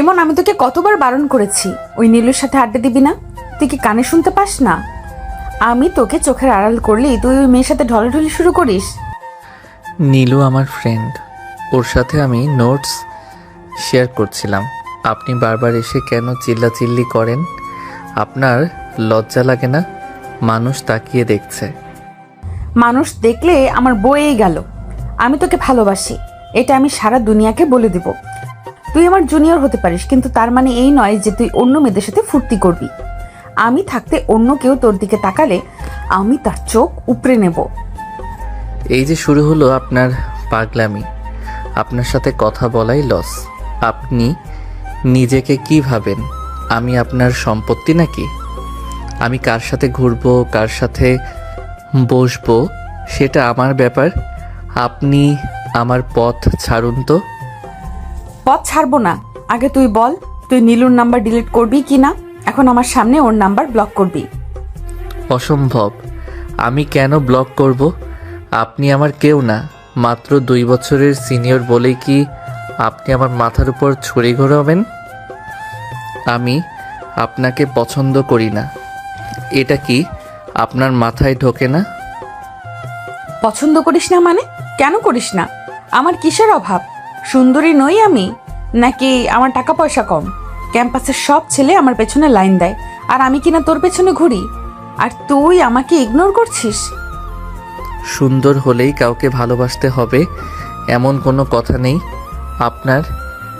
এমন আমি তোকে কতবার বারণ করেছি ওই নীলুর সাথে আড্ডা দিবি না? তুই কি কানে শুনতে পাস না? আমি তোকে চোখের আড়াল করলেই তুই ওই মেয়ের সাথে ঢলাঢলি শুরু করিস। নীলু আমার ফ্রেন্ড, ওর সাথে আমি নোটস শেয়ার করছিলাম। আপনি বারবার এসে কেন চিল্লাচিল্লি করেন? আপনার লজ্জা লাগে না? মানুষ তাকিয়ে দেখছে। মানুষ দেখলে আমার বয়েই গেল। আমি তোকে ভালোবাসি, এটা আমি সারা দুনিয়াকে বলে দিব। তুই আমার জুনিয়র হতে পারিস, কিন্তু তার মানে এই নয় যে তুই অন্য মেয়েদের সাথে ফুর্তি করবি। আমি থাকতে অন্য কেউ তোর দিকে তাকালে আমি তার চোখ উপড়ে নেব। এই যে শুরু হলো আপনার পাগলামি। আপনার সাথে কথা বলাই লস। আপনি নিজেকে কি ভাবেন? আমি আপনার সম্পত্তি নাকি? আমি কার সাথে ঘুরবো, কার সাথে বসবো সেটা আমার ব্যাপার। আপনি আমার পথ ছাড়ুন তো। পথ ছাড়বো না। আগে তুই বল, তুই নীলুর নাম্বার ডিলিট করবি কি না? এখন আমার সামনে ওর নাম্বার ব্লক করবি? অসম্ভব। আমি কেন ব্লক করব? আপনি আমার কেউ না, মাত্র 2 বছরের সিনিয়র বলেই কি আপনি আমার মাথার উপর ছুরি ঘোরাবেন? আমি আপনাকে পছন্দ করি না, এটা কি আপনার মাথায় ঢোকে না? পছন্দ করিস না মানে? কেন করিস না? আমার কিসের অভাব? সুন্দরী নই আমি, নাকি আমার টাকা পয়সা কম? ক্যাম্পাসের সব ছেলে আমার পেছনে লাইন দেয়, আর আমি কিনা তোর পেছনে ঘুরি, আর তুই আমাকে ইগনোর করছিস। সুন্দর হলেই কাউকে ভালোবাসতে হবে এমন কোনো কথা নেই। আপনার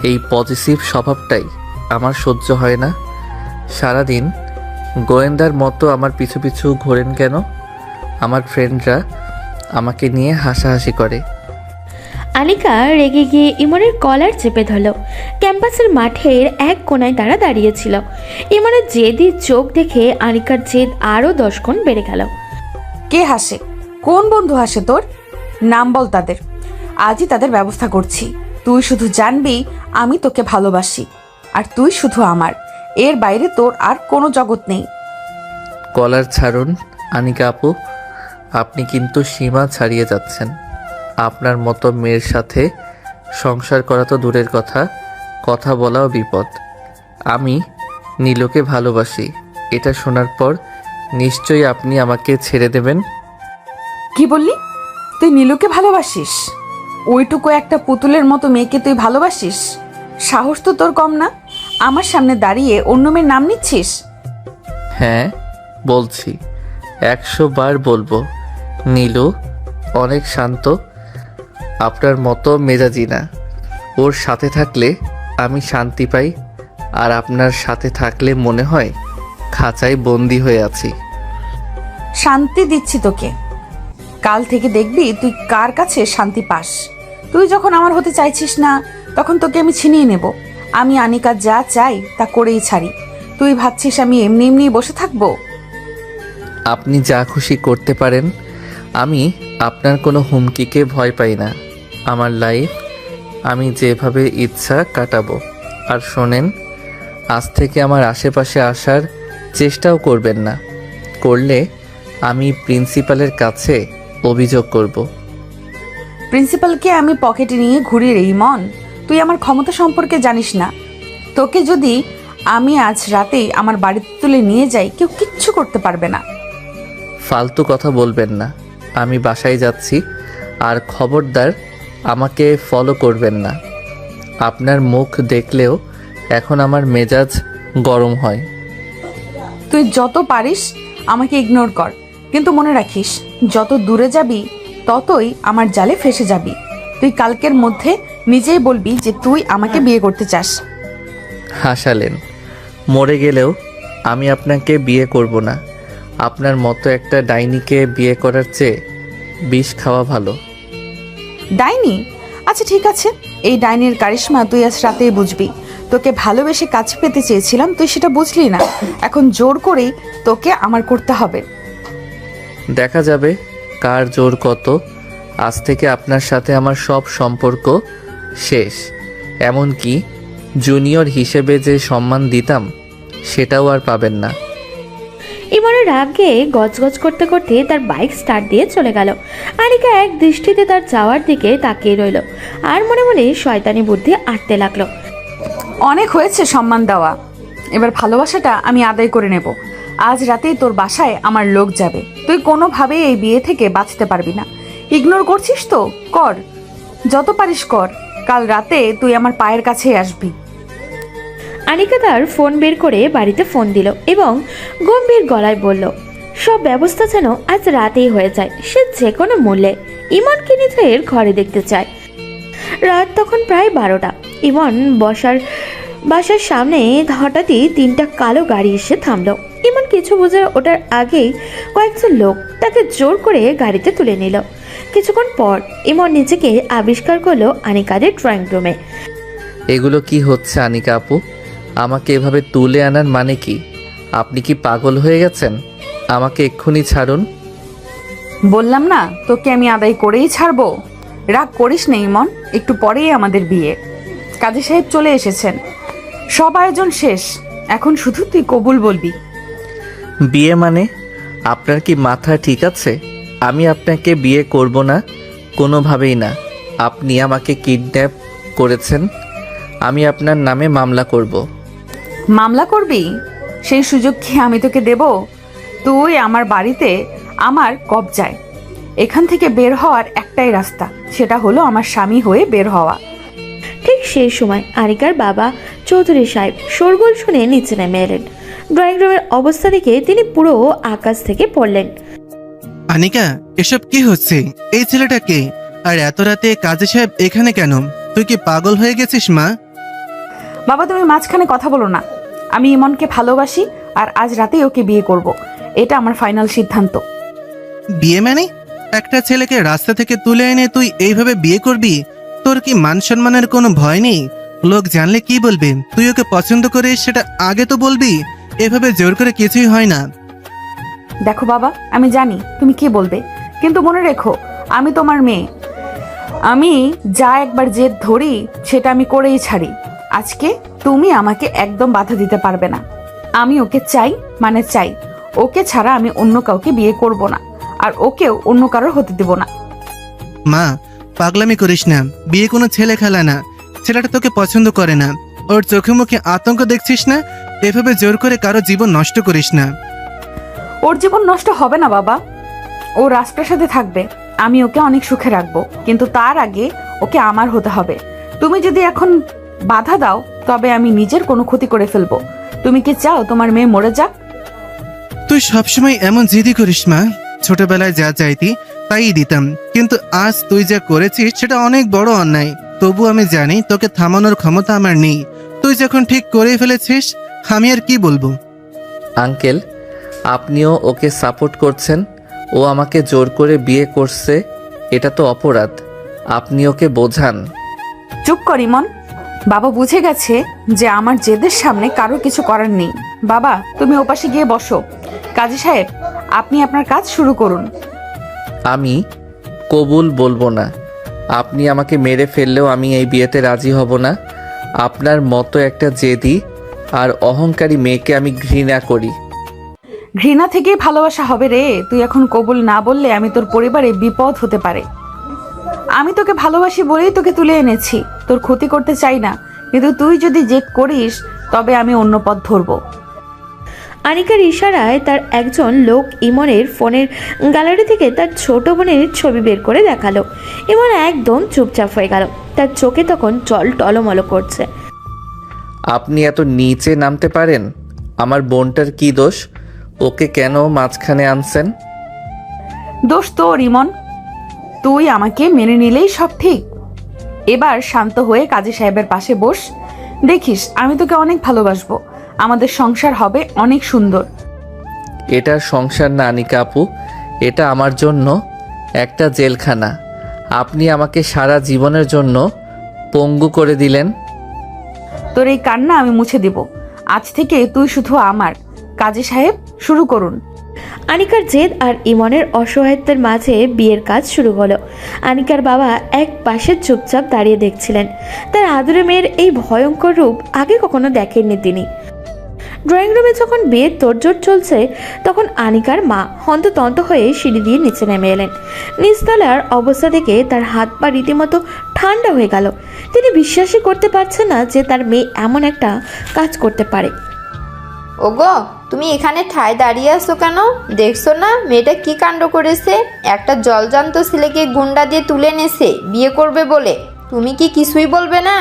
এই পজিটিভ স্বভাবটাই আমার সহ্য হয় না। সারাদিন গোয়েন্দার মতো আমার পিছু পিছু ঘোরেন কেন? আমার ফ্রেন্ডরা আমাকে নিয়ে হাসাহাসি করে। আনিকা রেগে গিয়ে ইমনের কলার চেপে ধরল। ক্যাম্পাসের মাঠের এক কোনায় তারা দাঁড়িয়েছিল। ইমনের জেদি চোখ দেখে আনিকার জেদ আরও 10 গুণ বেড়ে গেল। কে হাসে? কোন বন্ধু হাসে তোর? নাম বল তাদের, আজই তাদের ব্যবস্থা করছি। তুই শুধু জানবি আমি তোকে ভালোবাসি, আর তুই শুধু আমার, এর বাইরে তোর আর কোনো জগৎ নেই। কলার ছাড়ুন আনিকা আপু, আপনি কিন্তু সীমা ছাড়িয়ে যাচ্ছেন। আপনার মতো মেয়ের সাথে সংসার করা তো দূরের কথা, কথা বলাও বিপদ। আমি নীলুকে ভালোবাসি, এটা শোনার পর নিশ্চয়ই আপনি আমাকে ছেড়ে দেবেন। কি বললি? তুই নীলুকে ভালোবাসিস? ওইটুকু একটা পুতুলের মতো মেয়েকে তুই ভালোবাসিস? সাহস তো তোর কম না? আমার সামনে দাঁড়িয়ে অন্য মেয়ের নাম নিচ্ছিস। হ্যাঁ বলছি, 100 বার বলবো। নীলু অনেক শান্ত, আপনার মতো মেজাজি না। ওর সাথে থাকলে আমি শান্তি পাই, আর আপনার সাথে থাকলে মনে হয় খাঁচায় বন্দি হয়ে আছি। শান্তি দিচ্ছি তোকে, কাল থেকে দেখবি তুই কার কাছে শান্তি পাস। তুই যখন আমার হতে চাইছিস না, তখন তোকে আমি ছিনিয়ে নেব। আমি আনিকা যা চাই তা করেই ছাড়ি। তুই ভাবছিস আমি এমনি এমনি বসে থাকবো? আপনি যা খুশি করতে পারেন, আমি আপনার কোনো হুমকিকে ভয় পাই না। আমার লাইফ আমি যেভাবে ইচ্ছা কাটাবো। আর শোনেন, আজ থেকে আমার আশেপাশে আসার চেষ্টাও করবেন না। করলে আমি প্রিন্সিপালের কাছে অভিযোগ করব। প্রিন্সিপালকে আমি পকেটে নিয়ে ঘুরি রে ইমন। তুই আমার ক্ষমতা সম্পর্কে জানিস না। তোকে যদি আমি আজ রাতেই আমার বাড়িতে তুলে নিয়ে যাই, কেউ কিচ্ছু করতে পারবে না। ফালতু কথা বলবেন না। আমি বাসায় যাচ্ছি, আর খবরদার আমাকে ফলো করবেন না। আপনার মুখ দেখলেও এখন আমার মেজাজ গরম হয়। তুই যত পারিস আমাকে ইগনোর কর, কিন্তু মনে রাখিস যত দূরে যাবি ততই আমার জালে ফেসে যাবি। তুই কালকের মধ্যে নিজেই বলবি যে তুই আমাকে বিয়ে করতে চাস। হাসালেন। মরে গেলেও আমি আপনাকে বিয়ে করব না। আপনার মতো একটা ডাইনিকে বিয়ে করার চেয়ে বিষ খাওয়া ভালো। ডাইনি? আচ্ছা ঠিক আছে, এই ডাইনির কারিশমা তুই আজ রাতেই বুঝবি। তোকে ভালোবেসে কাছে পেতে চেয়েছিলাম, তুই সেটা বুঝলি না। এখন জোর করেই তোকে আমার করতে হবে। দেখা যাবে কার জোর কত। আজ থেকে আপনার সাথে আমার সব সম্পর্ক শেষ। এমনকি জুনিয়র হিসেবে যে সম্মান দিতাম সেটাও আর পাবেন না। ইমনের রাগে গজগজ করতে করতে তার বাইক স্টার্ট দিয়ে চলে গেল। আনিকা এক দৃষ্টিতে তার যাওয়ার দিকে তাকিয়ে রইল আর মনে মনে শয়তানি বুদ্ধি আটতে লাগলো। অনেক হয়েছে সম্মান দেওয়া, এবার ভালোবাসাটা আমি আদায় করে নেব। আজ রাতেই তোর বাসায় আমার লোক যাবে। তুই কোনোভাবেই এই বিয়ে থেকে বাঁচতে পারবি না। ইগনোর করছিস তো কর, যত পারিস কর। কাল রাতে তুই আমার পায়ের কাছেই আসবি। আনিকা তার ফোন বের করে বাড়িতে ফোন দিল এবং গম্ভীর গলায় বলল, সব ব্যবস্থা যেন আজ রাতেই হয়ে যায়, সে যে কোনো মূল্যে ইমনকে নিজের ঘরে দেখতে চায়। রাত তখন প্রায় 12টা। ইমন বাসার সামনে হঠাৎই 3টা কালো গাড়ি এসে থামলো। ইমন কিছু বুঝে ওঠার আগেই কয়েকজন লোক তাকে জোর করে গাড়িতে তুলে নিল। কিছুক্ষণ পর ইমন নিজেকে আবিষ্কার করলো আনিকাদের ড্রয়িং রুমে। এগুলো কি হচ্ছে আনিকা আপু? আমাকে এভাবে তুলে আনার মানে কি? আপনি কি পাগল হয়ে গেছেন? আমাকে এক্ষুনি ছাড়ুন। বললাম না তোকে আমি আদায় করেই ছাড়বো। রাগ করিস না ইমন, একটু পরেই আমাদের বিয়ে। কাজী সাহেব চলে এসেছেন, সব আয়োজন শেষ। এখন শুধু তুই কবুল বলবি। বিয়ে মানে? আপনার কি মাথা ঠিক আছে? আমি আপনাকে বিয়ে করব না, কোনোভাবেই না। আপনি আমাকে কিডন্যাপ করেছেন, আমি আপনার নামে মামলা করব। মামলা করবি? সেই সুযোগ কি আমি তোকে দেব? তুই আমার বাড়িতে, আমার কবজায়। এখান থেকে বের হওয়ার একটাই রাস্তা, সেটা হলো আমার স্বামী হয়ে বের হওয়া। ঠিক সেই সময় আনিকার বাবা চৌধুরী সাহেব শোরগোল শুনে নিচে নেমে এলেন। ড্রয়িং রুমের অবস্থা দেখে তিনি পুরো আকাশ থেকে পড়লেন। আনিকা, এসব কি হচ্ছে? এই ছেলেটা কে? আর এত রাতে কাজী সাহেব এখানে কেন? তুই কি পাগল হয়ে গেছিস মা? বাবা তুমি মাঝখানে কথা বলো না। আমি ইমনকে ভালোবাসি আর আজ রাতেই ওকে বিয়ে করব। এটা আমার ফাইনাল সিদ্ধান্ত। বিয়ে মানে? একটা ছেলেকে রাস্তা থেকে তুলে এনে তুই এইভাবে বিয়ে করবি? তোর কি মান সম্মানের কোনো ভয় নেই? লোক জানলে কি বলবে? তুই ওকে পছন্দ করে সেটা আগে তো বলবি। এভাবে জোর করে কিছুই হয় না। দেখো বাবা, আমি জানি তুমি কি বলবে, কিন্তু মনে রেখো আমি তোমার মেয়ে। আমি যা একবার জেদ ধরি সেটা আমি করেই ছাড়ি। আজকে তুমি আমাকে একদম বাধা দিতে পারবে না। আমি ওকে চাই মানে চাই। ওকে ছাড়া আমি অন্য কাউকে বিয়ে করব না, আর ওকেও অন্য কারোর হতে দেব না। মা, পাগলামি করিস না। বিয়ে কোনো ছেলে খেলা না। ছেলেটা তোকে পছন্দ করে না। ওর চোখে মুখে আতঙ্ক দেখছিস না? এভাবে জোর করে কারো জীবন নষ্ট করিস না। ওর জীবন নষ্ট হবে না বাবা, ও রাজপ্রাসাদে থাকবে। আমি ওকে অনেক সুখে রাখবো, কিন্তু তার আগে ওকে আমার হতে হবে। তুমি যদি এখন বাধা দাও তবে আমি নিজের কোনো ক্ষতি করে ফেলবো। তুমি কি চাও তোমার মেয়ে মরে যাক? তুই সবসময় এমন জিদি করিস মা। ছোটবেলায় যা চাইতি তাই দিতাম, কিন্তু আজ তুই যা করেছিস সেটা অনেক বড় অন্যায়। তবু আমি জানি তোকে থামানোর ক্ষমতা আমার নেই। তুই যখন ঠিক করে ফেলেছিস, আমি আর কি বলবো? আঙ্কেল, আপনিও ওকে সাপোর্ট করছেন। ও আমাকে জোর করে বিয়ে করছে, এটা তো অপরাধ। আপনি ওকে বোঝান। চুপ কর ইমন। বাবা বুঝে গেছে যে আমার জেদের সামনে কারো কিছু করার নেই। বাবা তুমি ওপাশে গিয়ে বসো। কাজী সাহেব আপনি আপনার কাজ শুরু করুন। আমি কবুল বলবো না। আপনি আমাকে মেরে ফেললেও আমি এই বিয়েতে রাজি হব না। আপনার মতো একটা জেদি আর অহংকারী মেয়েকে আমি ঘৃণা করি। ঘৃণা থেকেই ভালোবাসা হবে রে। তুই এখন কবুল না বললে আমি তোর পরিবারে বিপদ হতে পারে। আমি তোকে ভালোবাসি বলেই তোকে তুলে এনেছি, তোর ক্ষতি করতে চাই না। কিন্তু তুই যদি জেদ করিস তবে আমি অন্য পথ ধরবো। আনিকার ইশারায় তার একজন লোক ইমনের ফোনের গ্যালারি থেকে তার ছোট বোনের ছবি বের করে দেখালো। ইমন একদম চুপচাপ হয়ে গেল। তার চোখে তখন জল টলমল করছে। আপনি এত নিচে নামতে পারেন? আমার বোনটার কি দোষ? ওকে কেন মাঝখানে আনছেন? দোষ তোর ইমন, তুই আমাকে মেনে নিলেই সব ঠিক। এবার শান্ত হয়ে কাজী সাহেবের পাশে বস। দেখিস আমি তোকে অনেক ভালোবাসবো। আমাদের সংসার হবে অনেক সুন্দর। এটা সংসার না আনিকা আপু, এটা আমার জন্য একটা জেলখানা। আপনি আমাকে সারা জীবনের জন্য পঙ্গু করে দিলেন। তোর এই কান্না আমি মুছে দিব। আজ থেকে তুই শুধু আমার। কাজী সাহেব শুরু করুন। আনিকার জেদ আর ইমনের অসহায়ত্বের মাঝে বিয়ের কাজ শুরু হলো। আনিকার বাবা এক পাশে চুপচাপ দাঁড়িয়ে দেখছিলেন। তার আদুরে মেয়ের এই ভয়ঙ্কর রূপ আগে কখনো দেখেননি তিনি। ড্রয়িং রুমে যখন বিয়ের তোড়জোড় চলছে তখন আনিকার মা হন্ততন্ত হয়ে সিঁড়ি দিয়ে নিচে নেমে এলেন। নিচতলার অবস্থা দেখে তার হাত পা রীতিমতো ঠান্ডা হয়ে গেল। তিনি বিশ্বাসই করতে পারছেন না যে তার মেয়ে এমন একটা কাজ করতে পারে। ওগো, তুমি এখানে ঠায় দাঁড়িয়ে আছো কেন? দেখছো না মেয়েটা কি কাণ্ড করেছে? একটা জলজান্ত ছেলেকে গুন্ডা দিয়ে তুলে এনেছে বিয়ে করবে বলে। তুমি কি কিছুই বলবে না?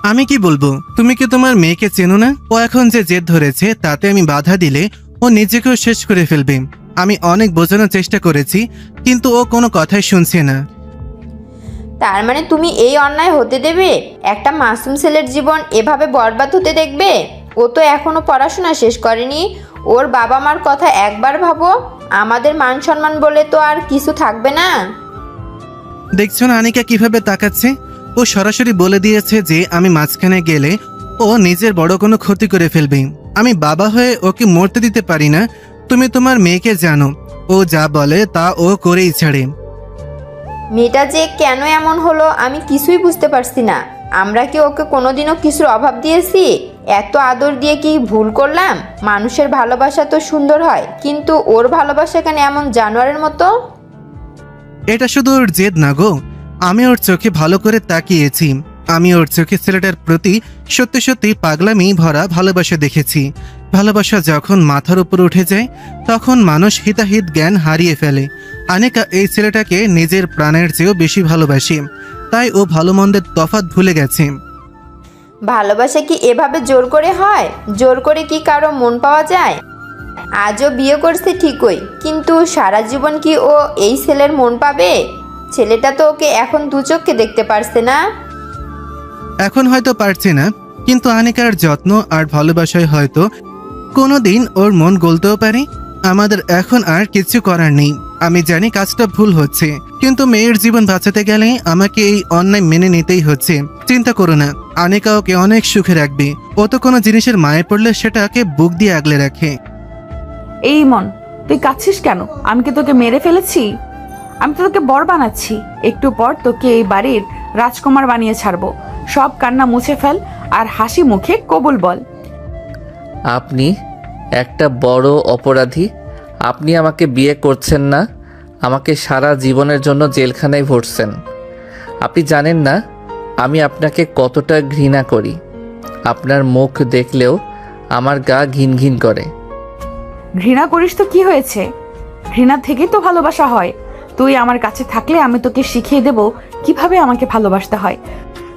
আমি কি বলবো? তুমি কি তোমার মেয়েকে চেনো না? ও এখন যে জেদ ধরেছে তাতে আমি বাধা দিলে ও নিজেকেও শেষ করে ফেলবে। আমি অনেক বোঝানোর চেষ্টা করেছি, কিন্তু ও কোনো কথাই শুনছে না। তার মানে তুমি এই অন্যায় হতে দেবে? একটা মাসুম ছেলের জীবন এভাবে বরবাদ হতে দেখবে? ও তো এখনো পড়াশোনা শেষ করেনি। ওর বাবা মার কথা একবার ভাবো। আমাদের মান সম্মান বলে তো আর কিছু থাকবে না। দেখছো না আনিকা কিভাবে তাকাচ্ছে? ও সরাসরি বলে দিয়েছে যে আমি মাঝখানে গেলে ও নিজের বড় কোনো ক্ষতি করে ফেলবে। আমি বাবা হয়ে ওকে মরতে দিতে পারি না। তুমি তোমার মেয়েকে জানো, ও যা বলে তা ও করেই ছাড়ে। মেয়েটা যে কেন এমন হলো আমি কিছুই বুঝতে পারছি না। আমরা কি ওকে কোনোদিনও কিছুর অভাব দিয়েছি? এত আদর দিয়ে কি ভুল করলাম? মানুষের ভালোবাসা তো সুন্দর হয়, কিন্তু ওর ভালোবাসা কেন এমন জানোয়ারের মতো? এটা শুধু ওর জেদ না গো, আমি ওর চোখে ভালো করে তাকিয়েছি। আমি ওর চোখে ছেলেটার প্রতি সত্যি সত্যি পাগলামি ভরা ভালোবাসা দেখেছি। ভালোবাসা যখন মাথার উপর উঠে যায় তখন মানুষ হিতাহিত জ্ঞান হারিয়ে ফেলে। আনিকা এই ছেলেটাকে নিজের প্রাণের চেয়েও বেশি ভালোবাসে, তাই ও ভালো মন্দের তফাৎ ভুলে গেছে। ভালোবাসা কি এভাবে জোর করে হয়? জোর করে কি কারো মন পাওয়া যায়? আজও বিয়ে করছে ঠিকই, কিন্তু সারা জীবন কি ও এই ছেলের মন পাবে? ছেলেটা তো ওকে এখন দু চোখে দেখতে পারছে না। এখন হয়তো পারছে না, কিন্তু আনিকার যত্ন আর ভালোবাসায় হয়তো কোনোদিন ওর মন গলতেও পারে। আমাদের এখন আর কিছু করার নেই। আমি জানি কাজটা ভুল হচ্ছে, কিন্তু মেয়ের জীবন বাঁচাতে গেলে আমাকে এই অন্যায় মেনে নিতেই হচ্ছে। চিন্তা করো না, আনিকা ওকে অনেক সুখে রাখবে। ও তো কোনো জিনিসের মায়ে পড়লে সেটাকে বুক দিয়ে আগলে রাখে। এই মন, তুই কাঁদছিস কেন? আমি কি তোকে মেরে ফেলেছি? আমি তো তোকে বর বানাচ্ছি। একটু পর তোকে এই বাড়ির রাজকুমার বানিয়ে ছাড়বো। সব কান্না মুছে ফেল আর হাসি মুখে কবুল বল। আপনি একটা বড় অপরাধী। আপনি আমাকে বিয়ে করছেন না, আমাকে সারা জীবনের জন্য জেলখানায় ভরছেন। আপনি জানেন না আমি আপনাকে কতটা ঘৃণা করি। আপনার মুখ দেখলেও আমার গা ঘিন ঘিন করে। ঘৃণা করিস তো কি হয়েছে? ঘৃণা থেকেই তো ভালোবাসা হয়। তুই আমার কাছে থাকলে আমি তোকে শিখিয়ে দেব কিভাবে আমাকে ভালোবাসতে হয়।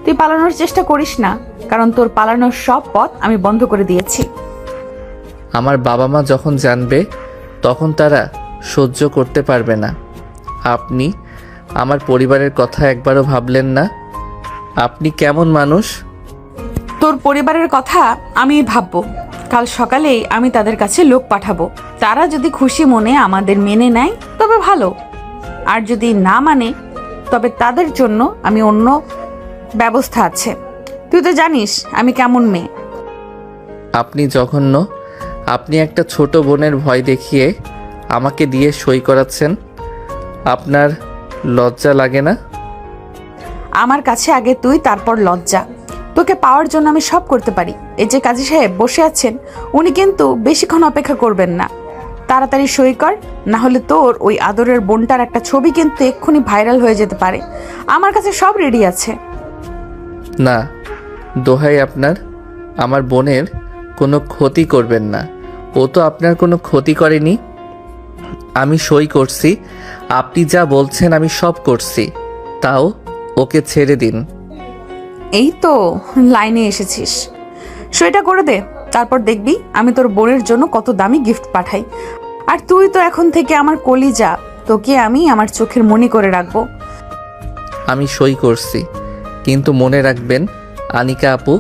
তুই পালানোর চেষ্টা করিস না, কারণ তোর পালানোর সব পথ আমি বন্ধ করে দিয়েছি। আমার বাবা মা যখন জানবে তখন তারা সহ্য করতে পারবে না। আপনি আমার পরিবারের কথা একবারও ভাবলেন না? আপনি কেমন মানুষ? তোর পরিবারের কথা আমি ভাববো। কাল সকালেই আমি তাদের কাছে লোক পাঠাবো। তারা যদি খুশি মনে আমাদের মেনে নেয় তবে ভালো, আর যদি না মানে তবে তাদের জন্য আমি অন্য ব্যবস্থা আছে। তুই তো জানিস আমি কেমন মেয়ে। আপনি জঘন্য। আপনি একটা ছোট বোনের ভয় দেখিয়ে আমাকে দিয়ে সই করাচ্ছেন। আপনার লজ্জা লাগে না? আমার কাছে আগে তুই, তারপর লজ্জা। তোকে পাওয়ার জন্য আমি সব করতে পারি। এই যে কাজী সাহেব বসে আছেন, উনি কিন্তু বেশিক্ষণ অপেক্ষা করবেন না। তাড়াতাড়ি সই কর, না হলে তোর ওই আদরের বোনটার একটা ছবি কিন্তু এক্ষুনি ভাইরাল হয়ে যেতে পারে। আমার কাছে সব রেডি আছে। না, দোহাই আপনার, আমার বোনের কোনো ক্ষতি করবেন না। ও তো আপনার কোনো ক্ষতি করেনি। আমি সই করছি, আপনি যা বলছেন আমি সব করছি। তাও ওকে ছেড়ে দিন। এই তো লাইনে এসেছিস, সইটা করে দে। তারপর দেখবি আমি তোর বোনের জন্য কত দামি গিফট পাঠাই। আর তুই তো এখন থেকে আমার কলিজা, তোকে আমি আমার চোখের মনি করে রাখবো। আমি সই করছি, কিন্তু মনে রাখবেন আনিকা আপু,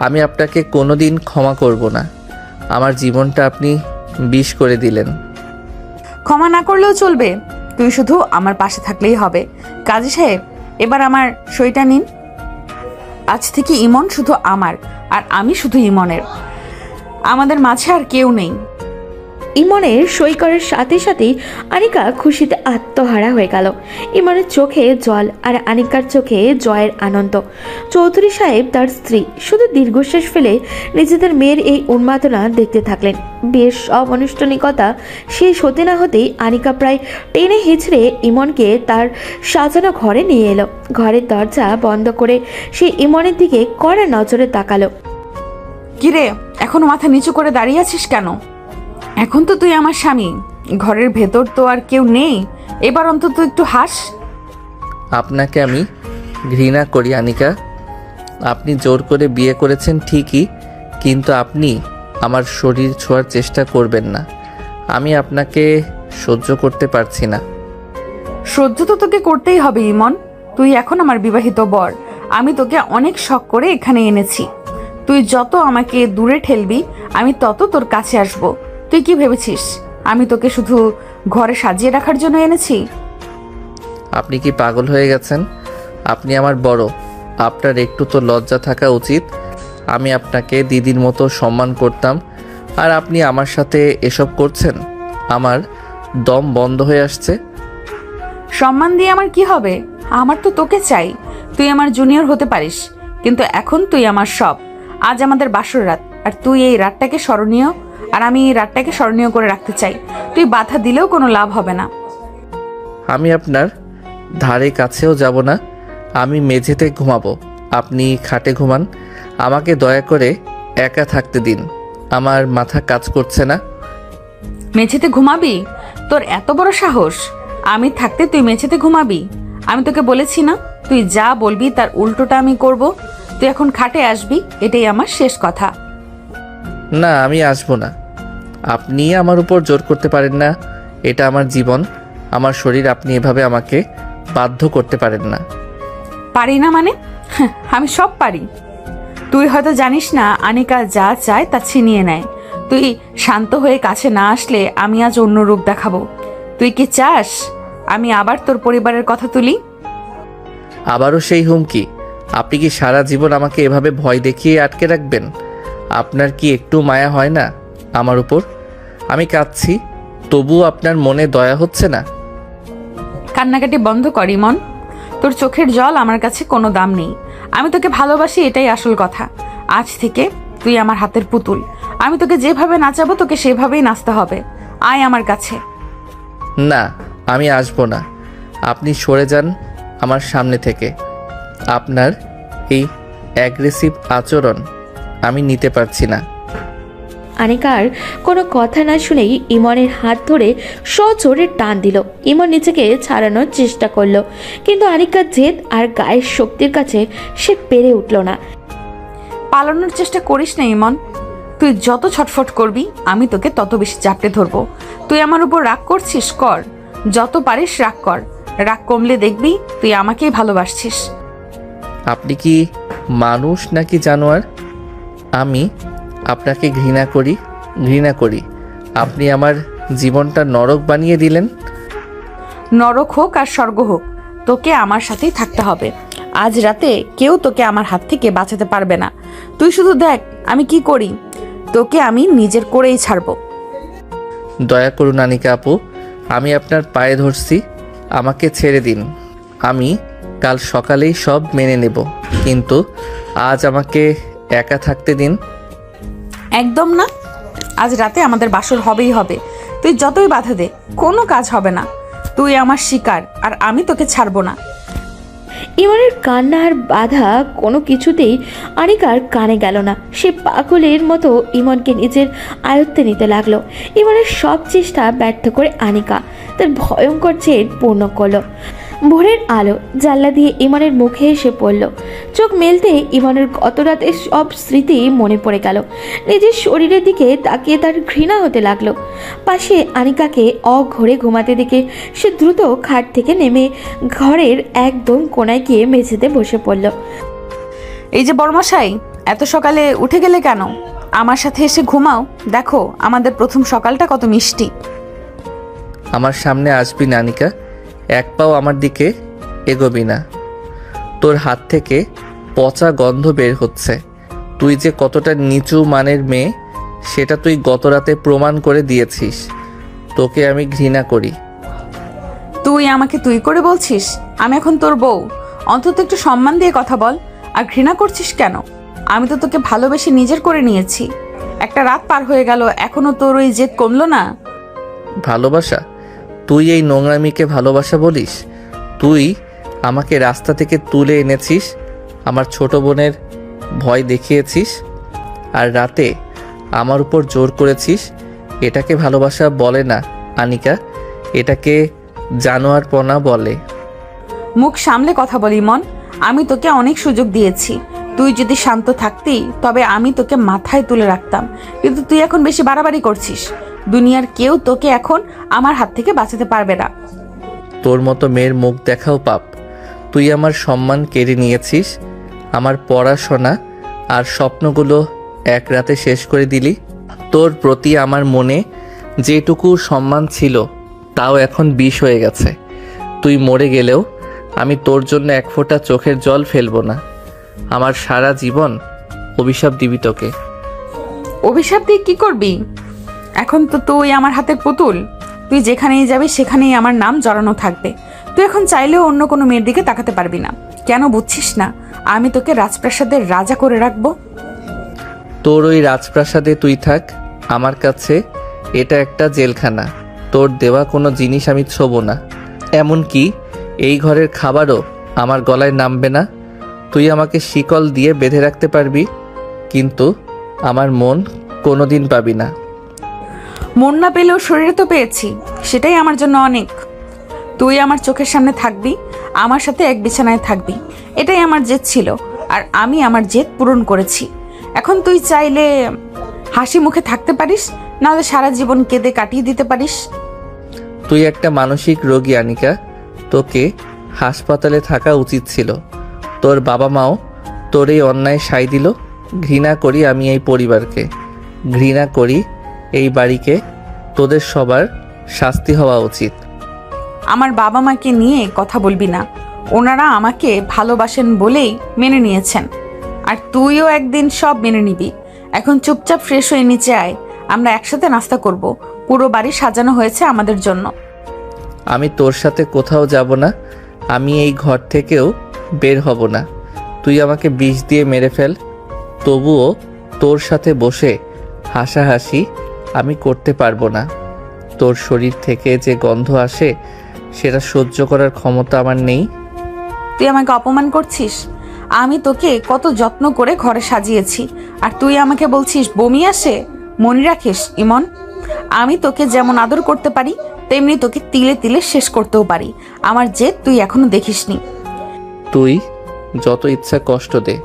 আমি আপনাকে কোনোদিন ক্ষমা করব না। আমার জীবনটা আপনি বিষ করে দিলেন। ক্ষমা না করলেও চলবে, তুই শুধু আমার পাশে থাকলেই হবে। কাজী সাহেব, এবার আমার সইটা নিন। আজ থেকে ইমন শুধু আমার, আর আমি শুধু ইমনের। আমাদের মাঝে আর কেউ নেই। ইমনের সই করার সাথে সাথেই আনিকা খুশিতে আত্মহারা হয়ে গেল। ইমনের চোখে জল আর আনিকার চোখে জয়ের আনন্দ। চৌধুরী সাহেব তার স্ত্রী শুধু দীর্ঘশ্বাস ফেলে নিজেদের মেয়ের এই উন্মাদনা দেখতে থাকলেন। বেশ সব আনুষ্ঠানিকতা শেষ হতে না হতেই আনিকা প্রায় টেনে হিঁচড়ে ইমনকে তার সাজানো ঘরে নিয়ে এলো। ঘরের দরজা বন্ধ করে সে ইমনের দিকে কড়া নজরে তাকালো। কিরে, এখনো মাথা নিচু করে দাঁড়িয়ে আছিস কেন? এখন তো তুই আমার স্বামী, ঘরের ভেতর তো আর কেউ নেই। এবার অন্তত একটু হাস। আপনাকে আমি ঘৃণা করি আনিকা। আপনি জোর করে বিয়ে করেছেন ঠিকই, কিন্তু আপনি আমার শরীর ছোঁয়ার চেষ্টা করবেন না। আমি আপনাকে সহ্য করতে পারছি না। সহ্য তো তোকে করতেই হবে ইমন। তুই এখন আমার বিবাহিত বর। আমি তোকে অনেক শখ করে এখানে এনেছি। তুই যত আমাকে দূরে ঠেলবি আমি তত তোর কাছে আসব। তুই কি ভেবেছিস আমি তোকে শুধু ঘরে সাজিয়ে রাখার জন্য এনেছি? আপনি কি পাগল হয়ে গেছেন? আপনি আমার বড়, আপনার একটু তো লজ্জা থাকা উচিত। আমি আপনাকে দিদির মতো সম্মান করতাম, আর আপনি আমার সাথে এসব করছেন। আমার দম বন্ধ হয়ে আসছে। সম্মান দিয়ে আমার কি হবে? আমার তো তোকে চাই। তুই আমার জুনিয়র হতে পারিস, কিন্তু এখন তুই আমার সব। আজ আমাদের বাসর রাত, আর তুই এই রাতটাকে স্মরণীয়, আর আমি এই রাতটাকে স্মরণীয় করে রাখতে চাই। তুই বাধা দিলেও কোনো লাভ হবে না। আমি আপনার ধারে কাছেও যাব না। আমি মেঝেতে ঘুমাবো, আপনি খাটে ঘুমান। আমাকে দয়া করে একা থাকতে দিন, আমার মাথা কাজ করছে না। মেঝেতে ঘুমাবি? তোর এত বড় সাহস! আমি থাকতে তুই মেঝেতে ঘুমাবি? আমি তোকে বলেছি না, তুই যা বলবি তার উল্টোটা আমি করব। তুই এখন খাটে আসবি, এটাই আমার শেষ কথা। না, আমি আসবো না। আপনি আমার উপর জোর করতে পারেন না। এটা আমার জীবন, আমার শরীর। আপনি এভাবে আমাকে বাধ্য করতে পারেন না। পারি না মানে? আমি সব পারি। তুই হয়তো জানিস না, আনিকা যা চায় তা ছিনিয়ে নেয়। তুই শান্ত হয়ে কাছে না আসলে আমি আজ অন্য রূপ দেখাবো। তুই কি চাস আমি আবার তোর পরিবারের কথা তুলি? আবারও সেই হুমকি? আপনি কি সারা জীবন আমাকে এভাবে ভয় দেখিয়ে আটকে রাখবেন? আপনার কি একটু মায়া হয় না আমার উপর? আমি কাঁদছি, তবুও আপনার মনে দয়া হচ্ছে না? কান্নাকাটি বন্ধ কর ইমন। তোর চোখের জল আমার কাছে কোনো দাম নেই। আমি তোকে ভালোবাসি, এটাই আসল কথা। আজ থেকে তুই আমার হাতের পুতুল। আমি তোকে যেভাবে নাচাবো তোকে সেভাবেই নাচতে হবে। আয় আমার কাছে। না, আমি আসবো না। আপনি সরে যান আমার সামনে থেকে। আপনার এই অ্যাগ্রেসিভ আচরণ আমি নিতে পারছি না। আনিকার কোনো কথা না শুনেই ইমনের হাত ধরে সজোরে টান দিল। ইমন নিজেকে ছাড়ানোর চেষ্টা করলো, কিন্তু আনিকার জেদ আর গায়ের শক্তির কাছে সে পেরে উঠল না। পালানোর চেষ্টা করিস না ইমন। তুই যত ছটফট করবি আমি তোকে তত বেশি চাপড়ে ধরবো। তুই আমার উপর রাগ করছিস, কর। যত পারিস রাগ কর। রাগ কমলে দেখবি তুই আমাকেই ভালোবাসছিস। আপনি কি মানুষ নাকি জানোয়ার? আমি আপনাকে ঘৃণা করি। আপনি আমার জীবনটা নরক বানিয়ে দিলেন। নরক হোক আর স্বর্গ হোক, তোকে আমার সাথেই থাকতে হবে। আজ রাতে কেউ তোকে আমার হাত থেকে বাঁচাতে পারবে না। তুই শুধু দেখ আমি কি করি। তোকে আমি নিজের করেই ছাড়বো। দয়া করুন আনিকা আপু, আমি আপনার পায়ে ধরছি, আমাকে ছেড়ে দিন। আমি কাল সকালেই সব মেনে নেব, কিন্তু আজ আমাকে একা থাকতে দিন। একদম না। আজ রাতে আমাদের বাসর হবেই হবে। তুই যতই বাধা দে কোনো কাজ হবে না। তুই আমার শিকার, আর আমি তোকে ছাড়বো না। ইমনের কান্না আর বাধা কোনো কিছুতেই আনিকার কানে গেল না। সে পাগলের মতো ইমনকে নিজের আয়ত্তে নিতে লাগলো। ইমনের সব চেষ্টা ব্যর্থ করে আনিকা তার ভয়ঙ্কর জেদ পূর্ণ করলো। ভোরের আলো জানলা দিয়ে ইমনের মুখে এসে পড়ল। চোখ মেলতে ইমনের গত রাতের সব স্মৃতি মনে পড়ে গেল। নিজের শরীরের দিকে তাকিয়ে তার ঘৃণা হতে লাগলো। পাশে আনিকাকে অঘরে ঘুমাতে দেখে সে দ্রুত খাট থেকে নেমে ঘরের একদম কোনায় গিয়ে মেঝেতে বসে পড়ল। এই যে বড়মশাই, এত সকালে উঠে গেলে কেন? আমার সাথে এসে ঘুমাও। দেখো আমাদের প্রথম সকালটা কত মিষ্টি। আমার সামনে আসবি না আনিকা, এক পাও আমার দিকে এগোবি না। তোর হাত থেকে পচা গন্ধ বের হচ্ছে। তুই যে কতটা নিচু মানের মেয়ে সেটা তুই গতরাতে প্রমাণ করে দিয়েছিস। তোকে আমি ঘৃণা করি। তুই আমাকে তুই করে বলছিস? আমি এখন তোর বউ, অন্তত একটু সম্মান দিয়ে কথা বল। আর ঘৃণা করছিস কেন? আমি তো তোকে ভালোবেসে নিজের করে নিয়েছি। একটা রাত পার হয়ে গেল, এখনো তোর ওই জেদ কমলো না? ভালোবাসা? তুই এই নোংরামিকে ভালোবাসা বলিস? তুই আমাকে রাস্তা থেকে তুলে এনেছিস, আমার ছোট বোনের ভয় দেখিয়েছিস, আর রাতে আমার উপর জোর করেছিস। এটাকে ভালোবাসা বলে না আনিকা, এটাকে জানোয়ারপনা বলে। মুখ সামলে কথা বলি মন। আমি তোকে অনেক সুযোগ দিয়েছি। তুই যদি শান্ত থাকতি তবে আমি তোকে মাথায় তুলে রাখতাম, কিন্তু তুই এখন বেশি বাড়াবাড়ি করছিস। দুনিয়ার কেউ তোকে এখন আমার হাত থেকে বাঁচাতে পারবে না। তোর মতো মেয়ের মুখ দেখাও পাপ। তুই আমার সম্মান কেড়ে নিয়েছিস, আমার পড়াশোনা আর স্বপ্নগুলো এক রাতে শেষ করে দিলি। তোর প্রতি আমার মনে যেটুকু সম্মান ছিল তাও এখন বিষ হয়ে গেছে। তুই মরে গেলেও আমি তোর জন্য এক ফোঁটা চোখের জল ফেলবো না। আমার সারা জীবন অভিশাপ দিবি তোকে। অভিশাপ দিয়ে কি করবি? এখন তো তুই আমার হাতের পুতুল। তুই যেখানেই যাবি সেখানেই আমার নাম জড়ানো থাকবে। তুই এখন চাইলেও অন্য কোনো মেয়ের দিকে তাকাতে পারবি না। কেন বুঝছিস না? আমি তোকে রাজপ্রাসাদের রাজা করে রাখবো। তোর ওই রাজপ্রাসাদে তুই থাক, আমার কাছে এটা একটা জেলখানা। তোর দেওয়া কোনো জিনিস আমি ছোবো না, এমনকি এই ঘরের খাবারও আমার গলায় নামবে না। তুই আমাকে শিকল দিয়ে বেঁধে রাখতে পারবি, কিন্তু আমার মন কোনোদিন পাবি না। মন না পেলেও শরীরে তো পেয়েছি, সেটাই আমার জন্য অনেক। তুই আমার চোখের সামনে থাকবি, আমার সাথে এক বিছানায় থাকবি, এটাই আমার জেদ ছিল। আর আমি আমার জেদ পূরণ করেছি। এখন তুই চাইলে হাসি মুখে থাকতে পারিস, নাহলে সারা জীবন কেঁদে কাটিয়ে দিতে পারিস। তুই একটা মানসিক রোগী আনিকা, তোকে হাসপাতালে থাকা উচিত ছিল। তোর বাবা মাও তোর এই অন্যায় সায় দিল। ঘৃণা করি আমি এই পরিবারকে, ঘৃণা করি এই বাড়িকে। তোদের সবার শাস্তি হওয়া উচিত। আমার বাবা মাকে নিয়ে কথা বলবি না। ওনারা আমাকে ভালোবাসেন বলেই মেনে নিয়েছেন, আর তুইও একদিন সব মেনে নিবি। এখন চুপচাপ ফ্রেশ হয়ে নিচে আয়, আমরা একসাথে নাস্তা করব। পুরো বাড়ি সাজানো হয়েছে আমাদের জন্য। আমি তোর সাথে কোথাও যাব না, আমি এই ঘর থেকেও বের হব না। তুই আমাকে বিষ দিয়ে মেরে ফেল, তবুও তোর সাথে বসে হাসাহাসি আমি করতে পারবো না। তোর শরীর থেকে যে গন্ধ আসে সেটা সহ্য করার ক্ষমতা আমার নেই। তুই আমাকে অপমান করছিস? আমি তোকে কত যত্ন করে ঘরে সাজিয়েছি, আর তুই আমাকে বলছিস বমি আসে? মনে রাখিস ইমন, আমি তোকে যেমন আদর করতে পারি তেমনি তোকে তিলে তিলে শেষ করতেও পারি। আমার জেদ তুই এখনো দেখিসনি। তুই যত ইচ্ছা কষ্ট দে,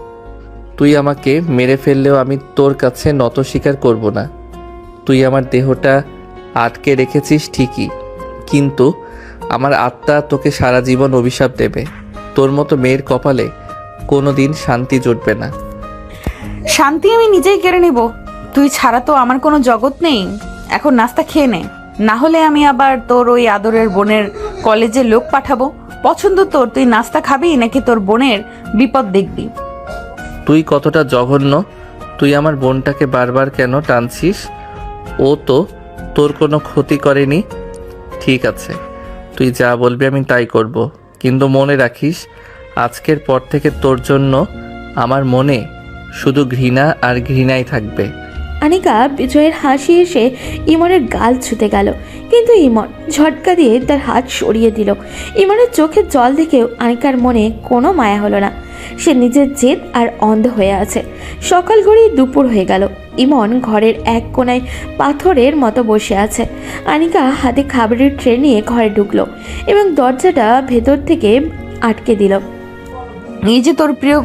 তুই আমাকে মেরে ফেললেও আমি তোর কাছে নত স্বীকার করব না। তুই আমার দেহটা আটকে রেখেছিস ঠিকই, কিন্তু আমার আত্মা তোকে সারা জীবন অভিশাপ দেবে। তোর মতো মেয়ের কপালে কোনো দিন শান্তি জুটবে না। শান্তি আমি নিজেই কেড়ে নেব। তুই ছাড়া তো আমার কোনো জগৎ নেই। এখন নাস্তা খেয়ে নে, না হলে আমি আবার তোর ওই আদরের বোনের কলেজে লোক পাঠাবো। পছন্দ তোর, তুই নাস্তা খাবি নাকি তোর বোনের বিপদ দেখবি? তুই কতটা জঘন্য! তুই আমার বোনটাকে বারবার কেন টানছিস? ও তো তোর কোনো ক্ষতি করেনি। ঠিক আছে, তুই যা বলবি আমি তাই করব, কিন্তু মনে রাখিস আজকের পর থেকে তোর জন্য আমার মনে শুধু ঘৃণা আর ঘৃণাই থাকবে। আনিকা বিজয়ের হাসি এসে ইমনের গাল ছুতে গেল, কিন্তু ইমন ঝটকা দিয়ে তার হাত সরিয়ে দিল। ইমনের চোখের জল দেখেও আনিকার মনে কোনো মায়া হলো না। সে নিজের জেদ আর অন্ধ হয়ে আছে। সকাল গড়িয়ে দুপুর হয়ে গেল। ইমন ঘরের এক কোণায় পাথরের মতো বসে আছে। আনিকা হাতে খাবারের ট্রে নিয়ে ঘরে ঢুকলো এবং দরজাটা ভেতর থেকে আটকে দিল। এই যে তোর প্রিয়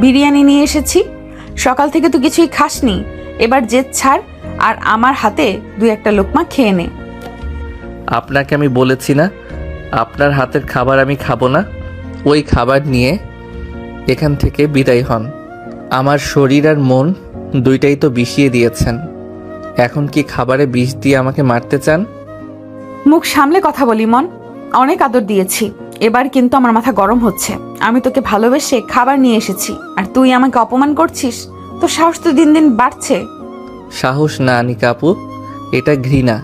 বিরিয়ানি নিয়ে এসেছি। সকাল থেকে তো কিছুই খাসনি, এবার জেদ ছাড় আর আমার হাতে দুই একটা লোকমা খেয়ে নে। আপনাকে আমি বলেছি না আপনার হাতের খাবার আমি খাবো না? ওই খাবার নিয়ে এখান থেকে বিদায় হন। আমার শরীর আর মন দুইটাই তো বিষিয়ে দিয়েছেন, এখন কি খাবারে বিষ দিয়ে আমাকে মারতে চান? মুখ সামলে কথা বলি মন। অনেক আদর দিয়েছি, এবার কিন্তু আমার মাথা গরম হচ্ছে। আমি তোকে ভালোবেসে খাবার নিয়ে এসেছি, আর তুই আমাকে অপমান করছিস। তোর সাহস তো দিন দিন বাড়ছে। সাহস না আনিকা আপু, এটা ঘৃণা।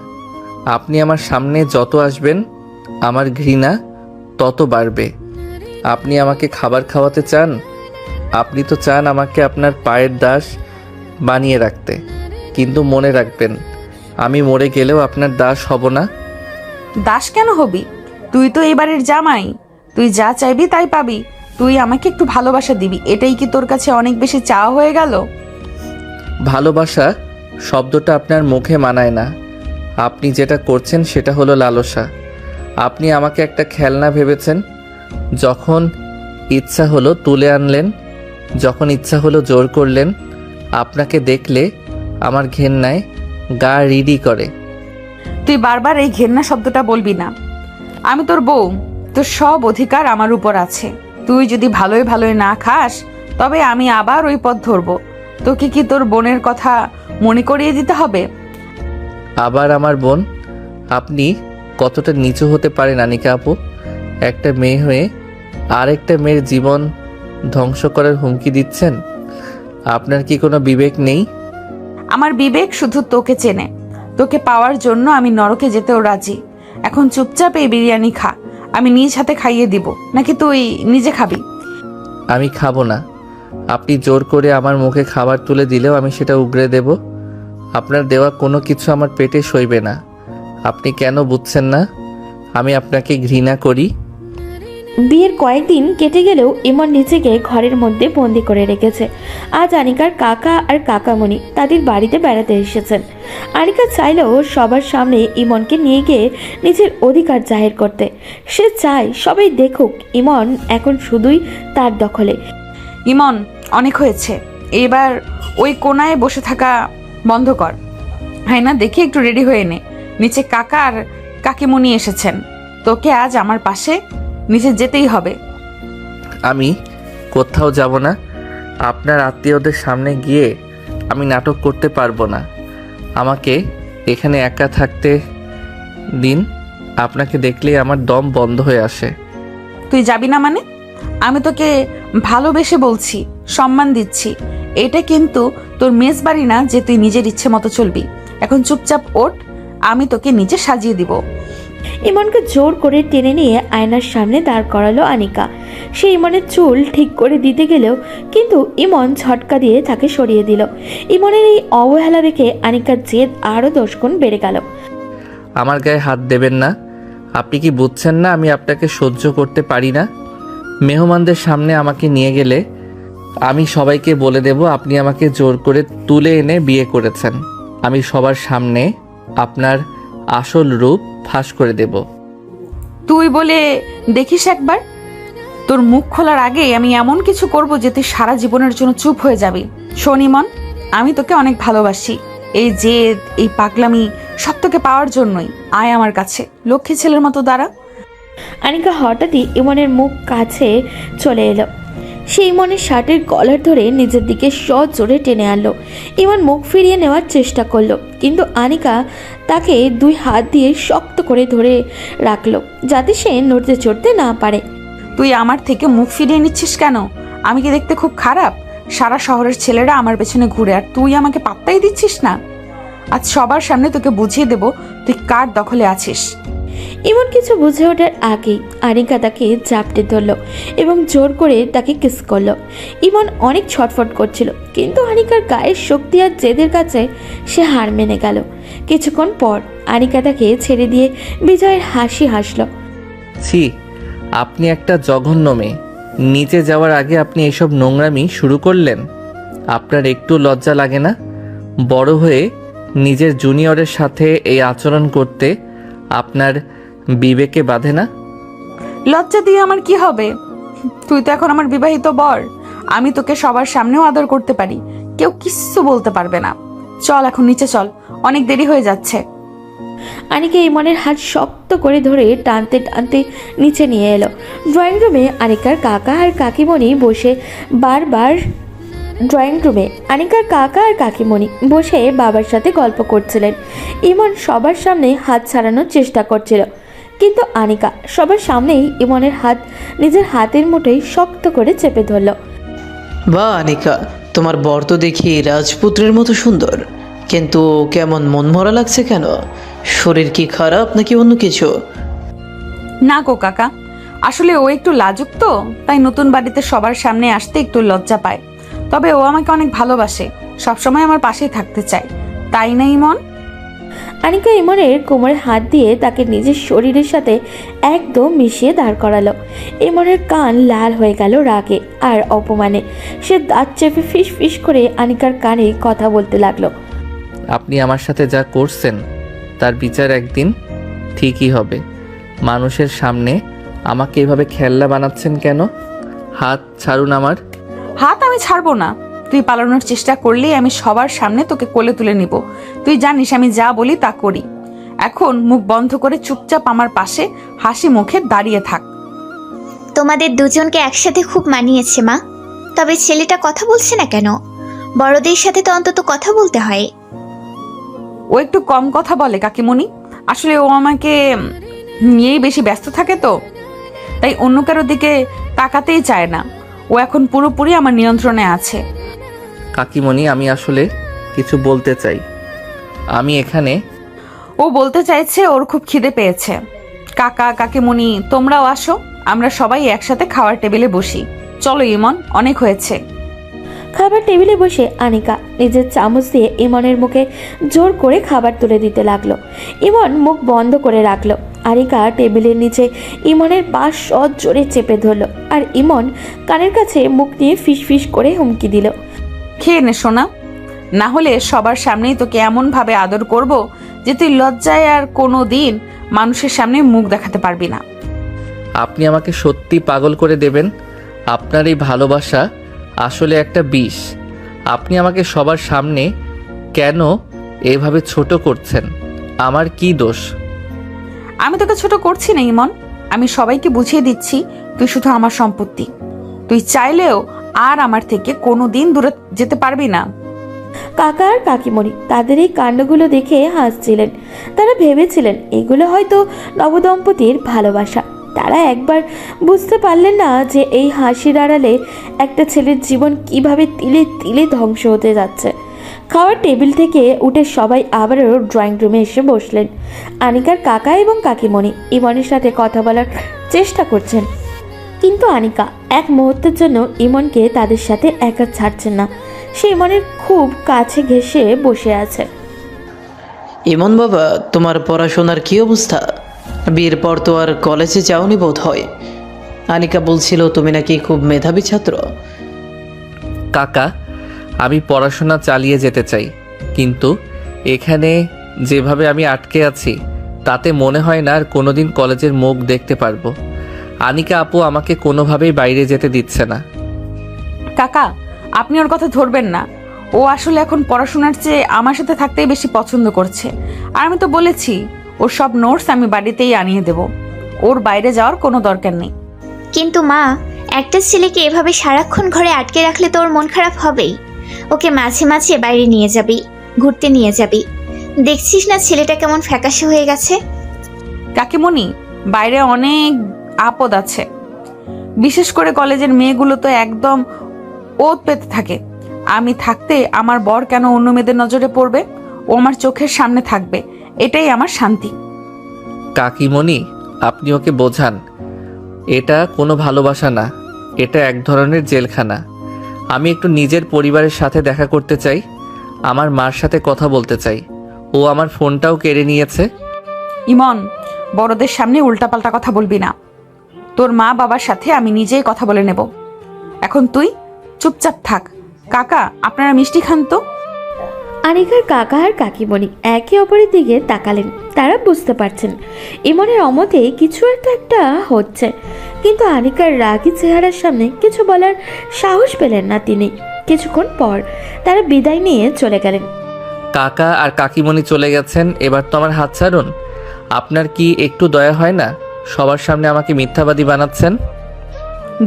আপনি আমার সামনে যত আসবেন আমার ঘৃণা তত বাড়বে। আপনি আমাকে খাবার খাওয়াতে চান, আপনি তো চান আমাকে আপনার পায়ের দাস বানিয়ে রাখতে, কিন্তু মনে রাখবেন আমি মরে গেলেও আপনার দাস হব না। দাস কেন হবি? তুই তো এবারের জামাই, তুই যা চাইবি তাই পাবি। তুই আমাকে একটু ভালোবাসা দিবি, এটাই কি তোর কাছে অনেক বেশি চাওয়া হয়ে গেল? ভালোবাসা শব্দটা আপনার মুখে মানায় না। আপনি যেটা করছেন সেটা হলো লালসা। আপনি আমাকে একটা খেলনা ভেবেছেন। যখন ইচ্ছা হলো তুলে আনলেন, যখন ইচ্ছা হলো জোর করলেন। আপনাকে দেখলে আমার ঘেন্নায় গা রিডি করে। তুই বারবার এই ঘেন্না শব্দটা বলবি না। আমি তোর বউ, তোর সব অধিকার আমার উপর আছে। তুই যদি ভালোই ভালোই না খাস তবে আমি আবার ওই পথ ধরবো। তোকে কি তোর বোনের কথা মনে করিয়ে দিতে হবে? আবার আমার বোন? আপনি কতটা নিচু হতে পারেন আনিকা আপু? একটা মেয়ে হয়ে আরেকটা মেয়ের জীবন ধ্বংস করার হুমকি দিচ্ছেন। আপনার কি কোনো বিবেক নেই? আমার বিবেক শুধু তোকে চেনে। তোকে পাওয়ার জন্য আমি নরকে যেতেও রাজি। এখন চুপচাপ এই বিরিয়ানি খা, আমি নিজ হাতে খাইয়ে দিব, নাকি তুই নিজে খাবি? আমি খাবো না। আপনি জোর করে আমার মুখে খাবার তুলে দিলেও আমি সেটা উগরে দেব। আপনার দেওয়া কোনো কিছু আমার পেটে সইবে না। আপনি কেন বুঝছেন না আমি আপনাকে ঘৃণা করি? বিয়ের কয়েকদিন কেটে গেলেও ইমন নিজেকে ঘরের মধ্যে বন্দি করে রেখেছে। আজ আনিকার কাকা আর কাকামণি তাদের বাড়িতে বেড়াতে এসেছেন। আনিকা চাইলেও সবার সামনে ইমনকে নিয়ে গিয়ে নিজের অধিকার জাহির করতে। সে চায় সবাই দেখুক ইমন এখন শুধুই তার দখলে। ইমন, অনেক হয়েছে, এবার ওই কোনায় বসে থাকা বন্ধ কর। হ্যাঁ না, দেখি একটু রেডি হয়ে নে। নিচে কাকা আর কাকিমণি এসেছেন, তোকে আজ আমার পাশে নিচে যেতেই হবে। আমি কোথাও যাব না। আপনার আত্মীয়দের সামনে গিয়ে আমি নাটক করতে পারবো না। আমাকে এখানে একা থাকতে দিন। আপনাকে দেখলেই আমার দম বন্ধ হয়ে আসে। তুই যাবি না মানে? আমি তোকে ভালোবেসে বলছি, সম্মান দিচ্ছি। এটা কিন্তু তোর মেস বাড়ি না যে তুই নিজের ইচ্ছে মতো চলবি। এখন চুপচাপ ওঠ, আমি তোকে নিচে সাজিয়ে দিব। ইমনকে জোর করে টেনে নিয়ে আয়নার সামনে দাঁড় করালো আনিকা। সে ইমনের চুল ঠিক করে দিতে গেলেও কিন্তু ইমন ঝটকা দিয়ে তাকে সরিয়ে দিল। ইমনের এই অবহেলা দেখে আনিকার জেদ আরও 10 গুণ বেড়ে গেল। আমার গায়ে হাত দেবেন না। আপনি কি বুঝছেন না আমি আপনাকে সহ্য করতে পারি না? মেহমানদের সামনে আমাকে নিয়ে গেলে আমি সবাইকে বলে দেব আপনি আমাকে জোর করে তুলে এনে বিয়ে করেছেন। আমি সবার সামনে আপনার আসল রূপ ফাঁস করে দেব। তুই বলে দেখিস একবার। তোর মুখ খোলার আগে আমি এমন কিছু করব যে তুই সারা জীবনের জন্য চুপ হয়ে যাবি। শোন ইমন, আমি তোকে অনেক ভালোবাসি। এই জেদ, এই পাগলামি সব তোকে পাওয়ার জন্যই। আয় আমার কাছে, লক্ষ্মী ছেলের মতো দাঁড়া। আনিকা হঠাৎই ইমনের মুখ কাছে চলে এলো। সে ইমনের শার্টের কলার ধরে নিজের দিকে সজোরে টেনে আনলো। ইমন মুখ ফিরিয়ে নেওয়ার চেষ্টা করলো, কিন্তু আনিকা তাকে 2 হাত দিয়ে শক্ত করে ধরে রাখলো যাতে সে নড়তে চড়তে না পারে। তুই আমার থেকে মুখ ফিরিয়ে নিচ্ছিস কেন? আমি কি দেখতে খুব খারাপ? সারা শহরের ছেলেরা আমার পেছনে ঘুরে, আর তুই আমাকে পাত্তাই দিচ্ছিস না। আজ সবার সামনে তোকে বুঝিয়ে দেব তুই কার দখলে আছিস। ইমন কিছু বুঝে ওঠার আগেই আনিকা তাকে জাপটে ধরল এবং জোর করে তাকে কিস করলো। ইমন অনেক ছটফট করছিল, কিন্তু আনিকার গায়ের শক্তি আর জেদের কাছে সে হার মেনে গেল। কিছুক্ষণ পর আনিকা তাকে ছেড়ে দিয়ে বিজয়ের হাসি হাসল। ছি, আপনি একটা জঘন্য মেয়ে। নিচে যাওয়ার আগে আপনি এসব নোংরামি শুরু করলেন। আপনার একটু লজ্জা লাগে না? বড় হয়ে নিজের জুনিয়রের সাথে এই আচরণ করতে আপনার বিবেকে বাধে না? লজ্জা দিয়ে আমার কি হবে? তুই তো এখন আমার বিবাহিত বর। আমি তোকে সবার সামনেও আদর করতে পারি, কেউ কিচ্ছু বলতে পারবে না। চল এখন নিচে চল, অনেক দেরি হয়ে যাচ্ছে। আনিকা ইমনের হাত শক্ত করে ধরে টানতে টানতে নিচে নিয়ে এলো। ড্রয়িং রুমে আনিকার কাকা আর কাকিমণি বসে বাবার সাথে গল্প করছিলেন। ইমন সবার সামনে হাত ছাড়ানোর চেষ্টা করছিল, কিন্তু আনিকা সবার সামনেই ইমনের হাত নিজের হাতের মুঠোয় শক্ত করে চেপে ধরল। বাহ আনিকা, তোমার বর তো দেখি রাজপুত্রের মতো সুন্দর। কিন্তু কেমন মন মরা লাগছে কেন? শরীর কি খারাপ নাকি অন্য কিছু? না গো কাকা, আসলে ও একটু লাজুক তো, তাই নতুন বাড়িতে সবার সামনে আসতে একটু লজ্জা পায়। তবে ও আমাকে অনেক ভালোবাসে, সবসময় আমার পাশেই থাকতে চায়, তাই না ইমন? আনিকা ইমনের কোমরে হাত দিয়ে তাকে নিজের শরীরের সাথে একদম মিশিয়ে দাঁড় করালো। ইমনের কান লাল হয়ে গেল রাগে আর অপমানে। সে দাঁত চেপে ফিস ফিস করে আনিকার কানে কথা বলতে লাগলো। আপনি আমার সাথে যা করছেন তার বিচার একদিন ঠিকই হবে। মানুষের সামনে আমাকে এভাবে খেলনা বানাচ্ছেন কেন? হাত ছাড়ুন আমার। হাত আমি ছাড়বো না। তুই পালানোর চেষ্টা করলেই আমি সবার সামনে তোকে কোলে তুলে নিব। তুই জানিস আমি যা বলি তা করি। এখন মুখ বন্ধ করে চুপচাপ আমার পাশে হাসি মুখে দাঁড়িয়ে থাক। তোমাদের দুজনকে একসাথে খুব মানিয়েছে মা। তবে ছেলেটা কথা বলছে না কেন? বড়দের সাথে তো অন্তত কথা বলতে হয়। ও একটু কম কথা বলে কাকিমণি। আসলে ও আমাকে নিয়েই বেশি ব্যস্ত থাকে তো, তাই অন্য কারো দিকে তাকাতেই চায় না। ও এখন পুরোপুরি আমার নিয়ন্ত্রণে আছে। কাকিমণি, আমি আসলে কিছু বলতে চাই। আমি এখানে ও বলতে চাইছে ওর খুব খিদে পেয়েছে। কাকা কাকিমণি তোমরাও আসো, আমরা সবাই একসাথে খাওয়ার টেবিলে বসি। চলো ইমন, অনেক হয়েছে। খাবার টেবিলে বসে আনিকা নিজের চামচ দিয়ে ইমনের মুখে জোর করে খাবার তুলে দিতে লাগলো। ইমন মুখ বন্ধ করে রাখলো। আনিকা টেবিলের নিচে ইমনের পাশ সৎ জোরে চেপে ধরলো আর ইমন কানের কাছে মুখ নিয়ে ফিস ফিস করে হুমকি দিল। খেয়ে নে সোনা, না হলে সবার সামনেই তোকে এমন ভাবে আদর করব যে তুই লজ্জায় আর কোনো দিন মানুষের সামনে মুখ দেখাতে পারবি না। আপনি আমাকে সত্যি পাগল করে দেবেন। আপনার এই ভালোবাসা আসলে একটা বিষ। আপনি আমাকে সবার সামনে কেন এভাবে ছোট করছেন? আমার কি দোষ? আমি তোকে ছোট করছি না ইমন, আমি সবাইকে বুঝিয়ে দিচ্ছি তুই শুধু আমার সম্পত্তি। তুই চাইলেও আর আমার থেকে কোনো দিন দূরে যেতে পারবি না। কাকা আর কাকিমণি তাদের এই কাণ্ডগুলো দেখে হাসছিলেন। তারা ভেবেছিলেন এগুলো হয়তো নবদম্পতির ভালোবাসা। তারা একবার বুঝতে পারলেন না যে এই হাসির আড়ালে একটা ছেলের জীবন কিভাবে তিলে তিলে ধ্বংস হতে যাচ্ছে। খাওয়ার টেবিল থেকে উঠে সবাই আবারও ড্রয়িং রুমে এসে বসলেন। আনিকার কাকা এবং কাকিমণি ইমনের সাথে কথা বলার চেষ্টা করছেন, কিন্তু আনিকা এক মুহূর্তের জন্য ইমনকে তাদের সাথে একা ছাড়ছেন না। সে ইমনের খুব কাছে ঘেঁষে বসে আছে। ইমন বাবা, তোমার পড়াশোনার কি অবস্থা? বিয়ের পর তো আর কলেজে যাওনি বোধ হয়। আনিকা বলছিল তুমি নাকি খুব মেধাবী ছাত্র। কাকা, আমি পড়াশোনা চালিয়ে যেতে চাই, কিন্তু এখানে যেভাবে আমি আটকে আছি তাতে মনে হয় না আর কোনোদিন কলেজের মুখ দেখতে পারবো। আনিকা আপু আমাকে কোনোভাবেই বাইরে যেতে দিচ্ছে না। কাকা, আপনি ওর কথা ধরবেন না। ও আসলে এখন পড়াশোনার চেয়ে আমার সাথে থাকতেই বেশি পছন্দ করছে। আর আমি তো বলেছি ওর সব নোটস আমি বাড়িতেই আনিয়ে দেব। ওর বাইরে যাওয়ার কোনো দরকার নেই। কিন্তু মা, একটা ছেলেকে এভাবে সারাক্ষণ ঘরে আটকে রাখলে তো ওর মন খারাপ হবেই। ওকে মাঝে মাঝে বাইরে নিয়ে যাবি, ঘুরতে নিয়ে যাবি। দেখছিস না ছেলেটা কেমন ফ্যাকাশে হয়ে গেছে। কাকিমণি, বাইরে অনেক আপদ আছে। বিশেষ করে কলেজের মেয়েগুলো তো একদম ওত পেতে থাকে। আমি থাকতে আমার বর কেন অন্য মেয়েদের নজরে পড়বে? ও আমার চোখের সামনে থাকবে, এটাই আমার শান্তি। কাকিমণি, আপনি ওকে বোঝান। এটা কোনো ভালোবাসা না, এটা এক ধরনের জেলখানা। আমি একটু নিজের পরিবারের সাথে দেখা করতে চাই, আমার মার সাথে কথা বলতে চাই। ও আমার ফোনটাও কেড়ে নিয়েছে। ইমন, বড়দের সামনে উল্টাপাল্টা কথা বলবি না। তোর মা বাবার সাথে আমি নিজেই কথা বলে নেব। এখন তুই চুপচাপ থাক। কাকা, আপনারা মিষ্টি খান তো। আনিকার কাকা আর কাকিমণি একে অপরের দিকে তাকালেন। তারা বুঝতে পারছেন ইমনের অমতে কিছু একটা হচ্ছে, কিন্তু আনিকার রাগী চেহারার সামনে কিছু বলার সাহস পেলেন না তিনি। কিছুক্ষণ পর তারা বিদায় নিয়ে চলে গেলেন। কাকা আর কাকিমণি চলে গেছেন, এবার তো আমার হাত ছাড়ুন। আপনার কি একটু দয়া হয় না? সবার সামনে আমাকে মিথ্যাবাদী বানাচ্ছেন।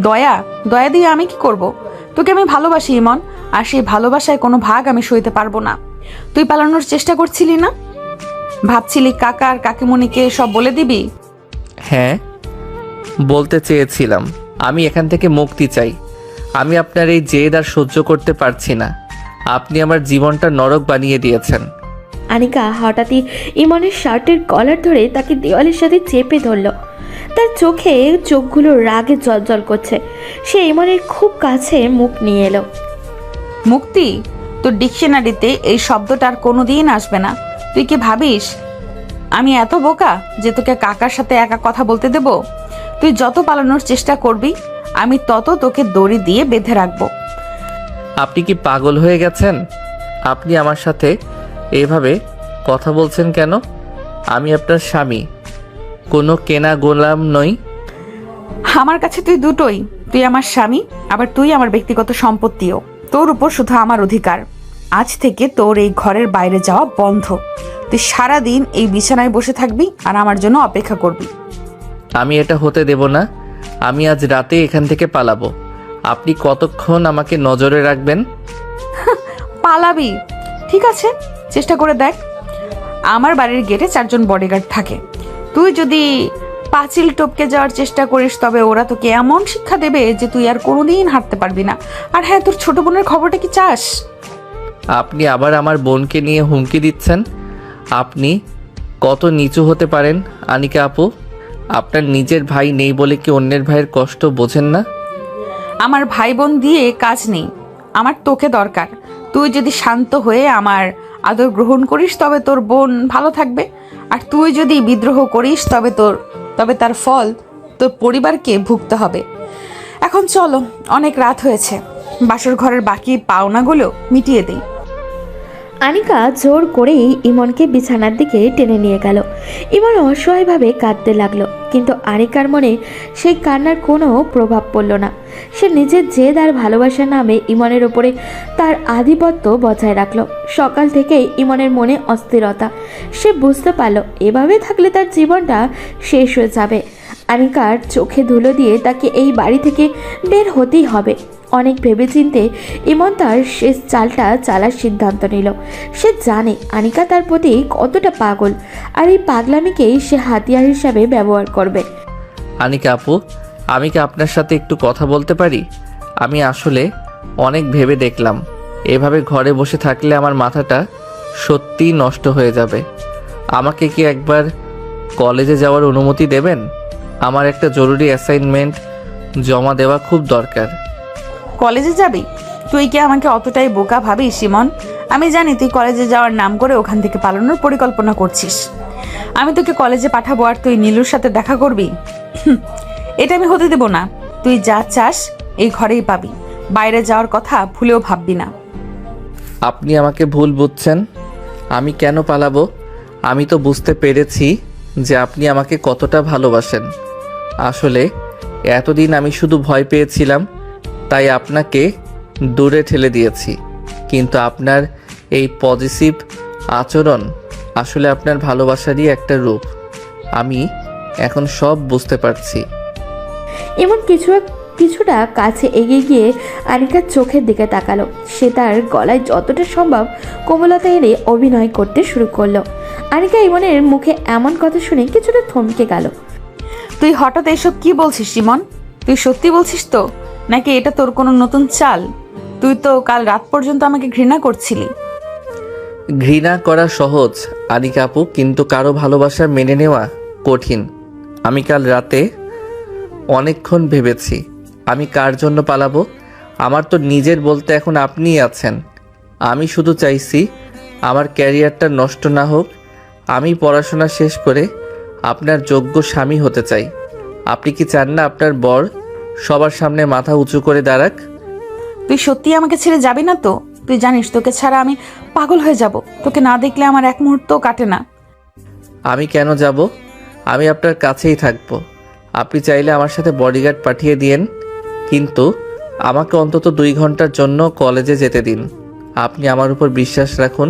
দয়া দয়া দিয়ে আমি কি করব? তোকে আমি ভালোবাসি ইমন, আর সেই ভালোবাসায় কোনো ভাগ আমি সইতে পারবো না। তুই পালানোর চেষ্টা করছিলি না? ভাবছিলি কাকা আর কাকিমণিকে সব বলে দিবি? হ্যাঁ, বলতে চেয়েছিলাম। আমি এখান থেকে মুক্তি চাই। আমি আপনার এই জেদ আর সহ্য করতে পারছি না। আপনি আমার জীবনটা নরক বানিয়ে দিয়েছেন। আনিকা হঠাৎই ইমনের শার্টের কলার ধরে তাকে দেওয়ালের সাথে চেপে ধরল। তার চোখে চোখগুলো রাগে জ্বলজ্বল করছে। সে ইমনের খুব কাছে মুখ নিয়ে এলো। মুক্তি, তোর ডিকশনারিতে এই শব্দটা আর কোনোদিন আসবে না। তুই কি ভাবিস আমি এত বোকা যে তোকে কাকার সাথে একা কথা বলতে দেব? তুই যত পালানোর চেষ্টা করবি আমি তত তোকে দড়ি দিয়ে বেঁধে রাখবো। আপনি কি পাগল হয়ে গেছেন? আপনি আমার সাথে এভাবে কথা বলছেন কেন? আমি আপনার স্বামী, কোনো কেনা গোলাম নই। আমার কাছে তুই দুটোই। তুই আমার স্বামী, আবার তুই আমার ব্যক্তিগত সম্পত্তিও। তোর উপর শুধু আমার অধিকার। আজ থেকে তোর এই ঘরের বাইরে যাওয়া বন্ধ। তুই সারাদিন এই বিছানায় বসে থাকবি আর আমার জন্য অপেক্ষা করবি। আমি এটা হতে দেব না। আমি আজ রাতে এখান থেকে পালাবো। আপনি কতক্ষণ আমাকে নজরে রাখবেন? পালাবি? ঠিক আছে, চেষ্টা করে দেখ। আমার বাড়ির গেটে 4 জন বডিগার্ড থাকে। তুই যদি পাঁচিল টপকে যাওয়ার চেষ্টা করিস তবে ওরা তোকে এমন শিক্ষা দেবে যে তুই আর কোনোদিন হাঁটতে পারবি না। আর হ্যাঁ, তোর ছোট বোনের খবরটা কি চাস? আপনি আবার আমার বোনকে নিয়ে হুমকি দিচ্ছেন? আপনি কত নিচু হতে পারেন আনিকা আপু? আপনার নিজের ভাই নেই বলে কি অন্যের ভাইয়ের কষ্ট বোঝেন না? আমার ভাই বোন দিয়ে কাজ নেই, আমার তোকে দরকার। তুই যদি শান্ত হয়ে আমার আদর গ্রহণ করিস তবে তোর বোন ভালো থাকবে। আর তুই যদি বিদ্রোহ করিস তবে তার ফল তোর পরিবারকে ভুগতে হবে। এখন চলো, অনেক রাত হয়েছে। বাসর ঘরের বাকি পাওনাগুলো মিটিয়ে দিই। আনিকা জোর করেই ইমনকে বিছানার দিকে টেনে নিয়ে গেল। ইমন অসহায়ভাবে কাঁদতে লাগলো, কিন্তু আনিকার মনে সেই কান্নার কোনো প্রভাব পড়ল না। সে নিজের জেদ আর ভালোবাসার নামে ইমনের ওপরে তার আধিপত্য বজায় রাখলো। সকাল থেকেই ইমনের মনে অস্থিরতা। সে বুঝতে পারলো এভাবে থাকলে তার জীবনটা শেষ হয়ে যাবে। আনিকার চোখে ধুলো দিয়ে তাকে এই বাড়ি থেকে বের হতেই হবে। অনেক ভেবেচিন্তে ইমন তার শেষ চালটা চালার সিদ্ধান্ত নিল। সে জানে আনিকা তার প্রতি কতটা পাগল, আর এই পাগলামিকেই সে হাতিয়ার হিসাবে ব্যবহার করবে। আনিকা আপু, আমি কি আপনার সাথে একটু কথা বলতে পারি? আমি আসলে অনেক ভেবে দেখলাম, এভাবে ঘরে বসে থাকলে আমার মাথাটা সত্যিই নষ্ট হয়ে যাবে। আমাকে কি একবার কলেজে যাওয়ার অনুমতি দেবেন? আমার একটা জরুরি অ্যাসাইনমেন্ট জমা দেওয়া খুব দরকার। কলেজে যাবি? তুই কি আমাকে অতটাই বোকা ভাবিস ইমন? আমি জানি তুই কলেজে যাওয়ার নাম করে ওখান থেকে পালানোর পরিকল্পনা করছিস। আমি তোকে কলেজে পাঠাবো আর তুই নীলুর সাথে দেখা করবি? এটা আমি হতে দেব না। তুই যা চাস এই ঘরেই পাবি। বাইরে যাওয়ার কথা ভুলেও ভাববি না। আপনি আমাকে ভুল বুঝছেন। আমি কেন পালাবো? আমি তো বুঝতে পেরেছি যে আপনি আমাকে কতটা ভালোবাসেন। আসলে এতদিন আমি শুধু ভয় পেয়েছিলাম, তাই আপনাকে দূরে ঠেলে দিয়েছি। কিন্তু আপনার এই পজিটিভ আচরণ আসলে আপনার ভালোবাসারই একটা রূপ। আমি এখন সব বুঝতে পারছি। এমন কিছুটা কাছে এগিয়ে গিয়ে আনিকার চোখের দিকে তাকালো। সে তার গলায় যতটা সম্ভব কোমলতা এনে অভিনয় করতে শুরু করলো। আনিকা ইমনের মুখে এমন কথা শুনে কিছুটা থমকে গেল। তুই হঠাৎ এসব কি বলছিস ইমন? তুই সত্যি বলছিস তো, নাকি এটা তোর কোনো নতুন চাল? তুই তো কাল রাত পর্যন্ত আমাকে ঘৃণা করছিলি। ঘৃণা করা সহজ আনিকা আপু, কিন্তু কারো ভালোবাসা মেনে নেওয়া কঠিন। আমি কাল রাতে অনেকক্ষণ ভেবেছি আমি কার জন্য পালাবো। আমার তো নিজের বলতে এখন আপনিই আছেন। আমি শুধু চাইছি আমার ক্যারিয়ারটা নষ্ট না হোক। আমি পড়াশোনা শেষ করে আপনার যোগ্য স্বামী হতে চাই। আপনি কি চান না আপনার বর সবার সামনে মাথা উঁচু করে দাঁড়াক? তুই সত্যি আমাকে ছেড়ে যাবি না তো? তুই জানিস তোকে ছাড়া আমি পাগল হয়ে যাব। তোকে না দেখলে আমার এক মুহূর্তও কাটে না। আমি কেন যাব? আমি আপনার কাছেই থাকবো। আপনি চাইলে আমার সাথে বডিগার্ড পাঠিয়ে দিয়েন, কিন্তু আমাকে অন্তত 2 ঘন্টার জন্য কলেজে যেতে দিন। আপনি আমার উপর বিশ্বাস রাখুন।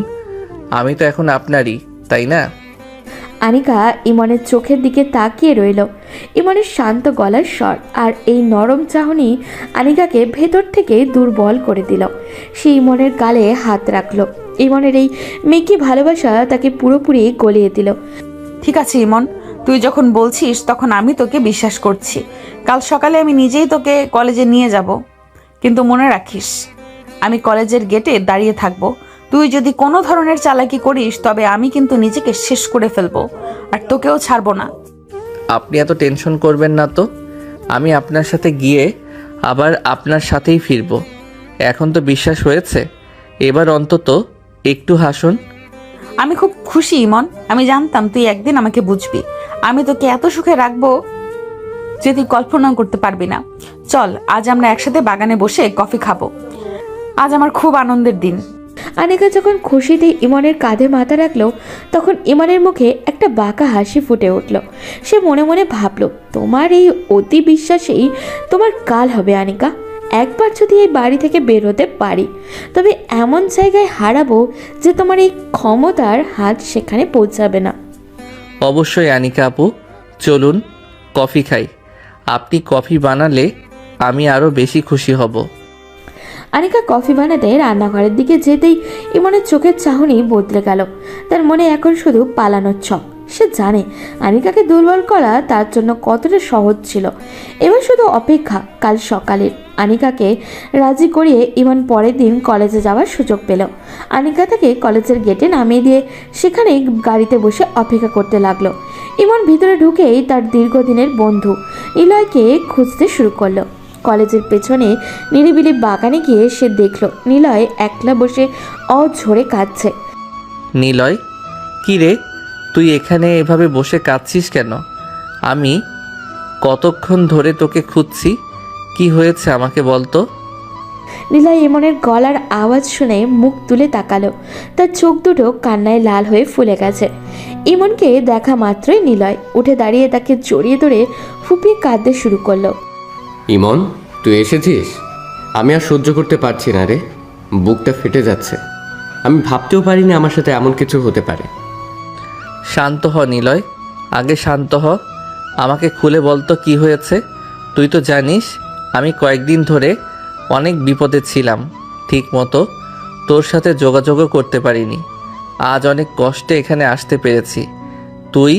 আমি তো এখন আপনারই, তাই না? আনিকা ইমনের চোখের দিকে তাকিয়ে রইল। ইমনের শান্ত গলার স্বর আর এই নরম চাহনি আনিকাকে ভেতর থেকে দুর্বল করে দিল। সে ইমনের গালে হাত রাখলো। ইমনের এই মেকি ভালোবাসা তাকে পুরোপুরি গলিয়ে দিল। ঠিক আছে ইমন, তুই যখন বলছিস তখন আমি তোকে বিশ্বাস করছি। কাল সকালে আমি নিজেই তোকে কলেজে নিয়ে যাব। কিন্তু মনে রাখিস, আমি কলেজের গেটে দাঁড়িয়ে থাকবো। তুই যদি কোনো ধরনের চালাকি করিস তবে আমি কিন্তু নিজেকে শেষ করে ফেলবো, আর তোকেও ছাড়বো না। আপনি এত টেনশন করবেন না তো, আমি আপনার সাথে গিয়ে আবার আপনার সাথেই ফিরবো। এখন তো বিশ্বাস হয়েছে, এবার অন্তত একটু হাসুন। আমি খুব খুশি ইমন, আমি জানতাম তুই একদিন আমাকে বুঝবি। আমি তোকে এত সুখে রাখবো যে তুই কল্পনাও করতে পারবি না। চল আজ আমরা একসাথে বাগানে বসে কফি খাবো। আজ আমার খুব আনন্দের দিন। আনিকা যখন খুশিতে ইমনের কাঁধে মাথা রাখলো তখন ইমনের মুখে একটা বাঁকা হাসি ফুটে উঠল। সে মনে মনে ভাবল, তোমার এই অতি বিশ্বাসেই তোমার কাল হবে আনিকা। একবার যদি এই বাড়ি থেকে বের হতে পারি তবে এমন জায়গায় হারাবো যে তোমার এই ক্ষমতার হাত সেখানে পৌঁছাবে না। অবশ্যই আনিকা আপু, চলুন কফি খাই। আপনি কফি বানালে আমি আরও বেশি খুশি হব। আনিকা কফি বানাতে রান্নাঘরের দিকে যেতেই ইমনের চোখের চাহনি বদলে গেল। তার মনে এখন শুধু পালানোর ছক। সে জানে আনিকাকে দুর্বল করা তার জন্য কতটা সহজ ছিল। এবার শুধু অপেক্ষা কাল সকালের। আনিকাকে রাজি করিয়ে ইমন পরের দিন কলেজে যাওয়ার সুযোগ পেল। আনিকা তাকে কলেজের গেটে নামিয়ে দিয়ে সেখানে গাড়িতে বসে অপেক্ষা করতে লাগলো। ইমন ভিতরে ঢুকেই তার দীর্ঘদিনের বন্ধু নিলয়কে খুঁজতে শুরু করলো। কলেজের পেছনে নিরিবিলি বাগানে গিয়ে সে দেখল নিলয় একলা বসে অঝরে কাঁদছে। নিলয়, কি রে, তুই এখানে এভাবে বসে কাঁদছিস কেন? আমি কতক্ষণ ধরে তোকে খুঁজছি। কি হয়েছে আমাকে বলতো? নিলয় ইমনের গলার আওয়াজ শুনে মুখ তুলে তাকালো। তার চোখ দুটো কান্নায় লাল হয়ে ফুলে গেছে। ইমনকে দেখা মাত্রই নিলয় উঠে দাঁড়িয়ে তাকে জড়িয়ে ধরে ফুপিয়ে কাঁদতে শুরু করলো। ইমন, তুই এসেছিস? আমি আর সহ্য করতে পারছি না রে, বুকটা ফেটে যাচ্ছে। আমি ভাবতেও পারিনি আমার সাথে এমন কিছু হতে পারে। শান্ত হ নিলয়, আগে শান্ত হ। আমাকে খুলে বলতো কি হয়েছে। তুই তো জানিস আমি কয়েকদিন ধরে অনেক বিপদে ছিলাম, ঠিক মতো তোর সাথে যোগাযোগও করতে পারিনি। আজ অনেক কষ্টে এখানে আসতে পেরেছি। তুই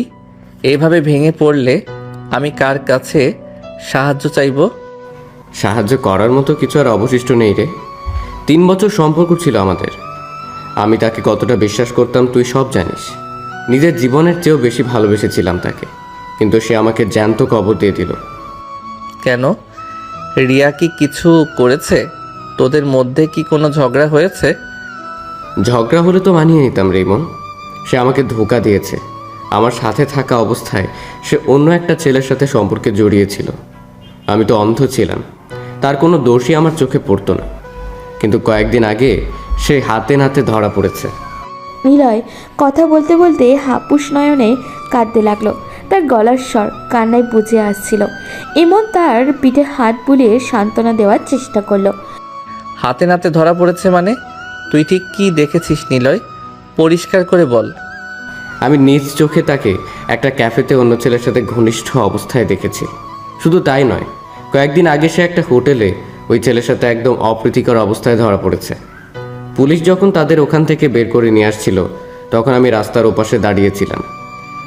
এইভাবে ভেঙে পড়লে আমি কার কাছে সাহায্য চাইব? সাহায্য করার মতো কিছু আর অবশিষ্ট নেই রে। 3 বছর সম্পর্ক ছিল আমাদের। আমি তাকে কতটা বিশ্বাস করতাম তুই সব জানিস। নিজের জীবনের চেয়েও বেশি ভালোবেসেছিলাম তাকে, কিন্তু সে আমাকে জ্যান্ত কবর দিয়ে দিল। কেন? রিয়া কি কিছু করেছে? তোদের মধ্যে কি কোনো ঝগড়া হয়েছে? ঝগড়া হলে তো মানিয়ে নিতাম রেমন। সে আমাকে ধোঁকা দিয়েছে। আমার সাথে থাকা অবস্থায় সে অন্য একটা ছেলের সাথে সম্পর্কে জড়িয়েছিল। আমি তো অন্ধ ছিলাম, তার কোনো দোষই আমার চোখে পড়তো না। কিন্তু কয়েকদিন আগে সে হাতে নাতে ধরা পড়েছে। নিলয় কথা বলতে বলতে হাপুস নয়নে কাঁদতে লাগলো। তার গলার স্বর কান্নায় বুঝে আসছিল। ইমন তার পিঠে হাত বুলিয়ে সান্ত্বনা দেওয়ার চেষ্টা করলো। হাতে নাতে ধরা পড়েছে মানে? তুই ঠিক কি দেখেছিস নিলয়? পরিষ্কার করে বল। আমি নিজ চোখে তাকে একটা ক্যাফেতে অন্য ছেলের সাথে ঘনিষ্ঠ অবস্থায় দেখেছি। শুধু তাই নয়, কয়েকদিন আগে সে একটা হোটেলে ওই ছেলের সাথে একদম অপ্রীতিকর অবস্থায় ধরা পড়েছে। পুলিশ যখন তাদের ওখান থেকে বের করে নিয়ে আসছিল তখন আমি রাস্তার ওপাশে দাঁড়িয়েছিলাম।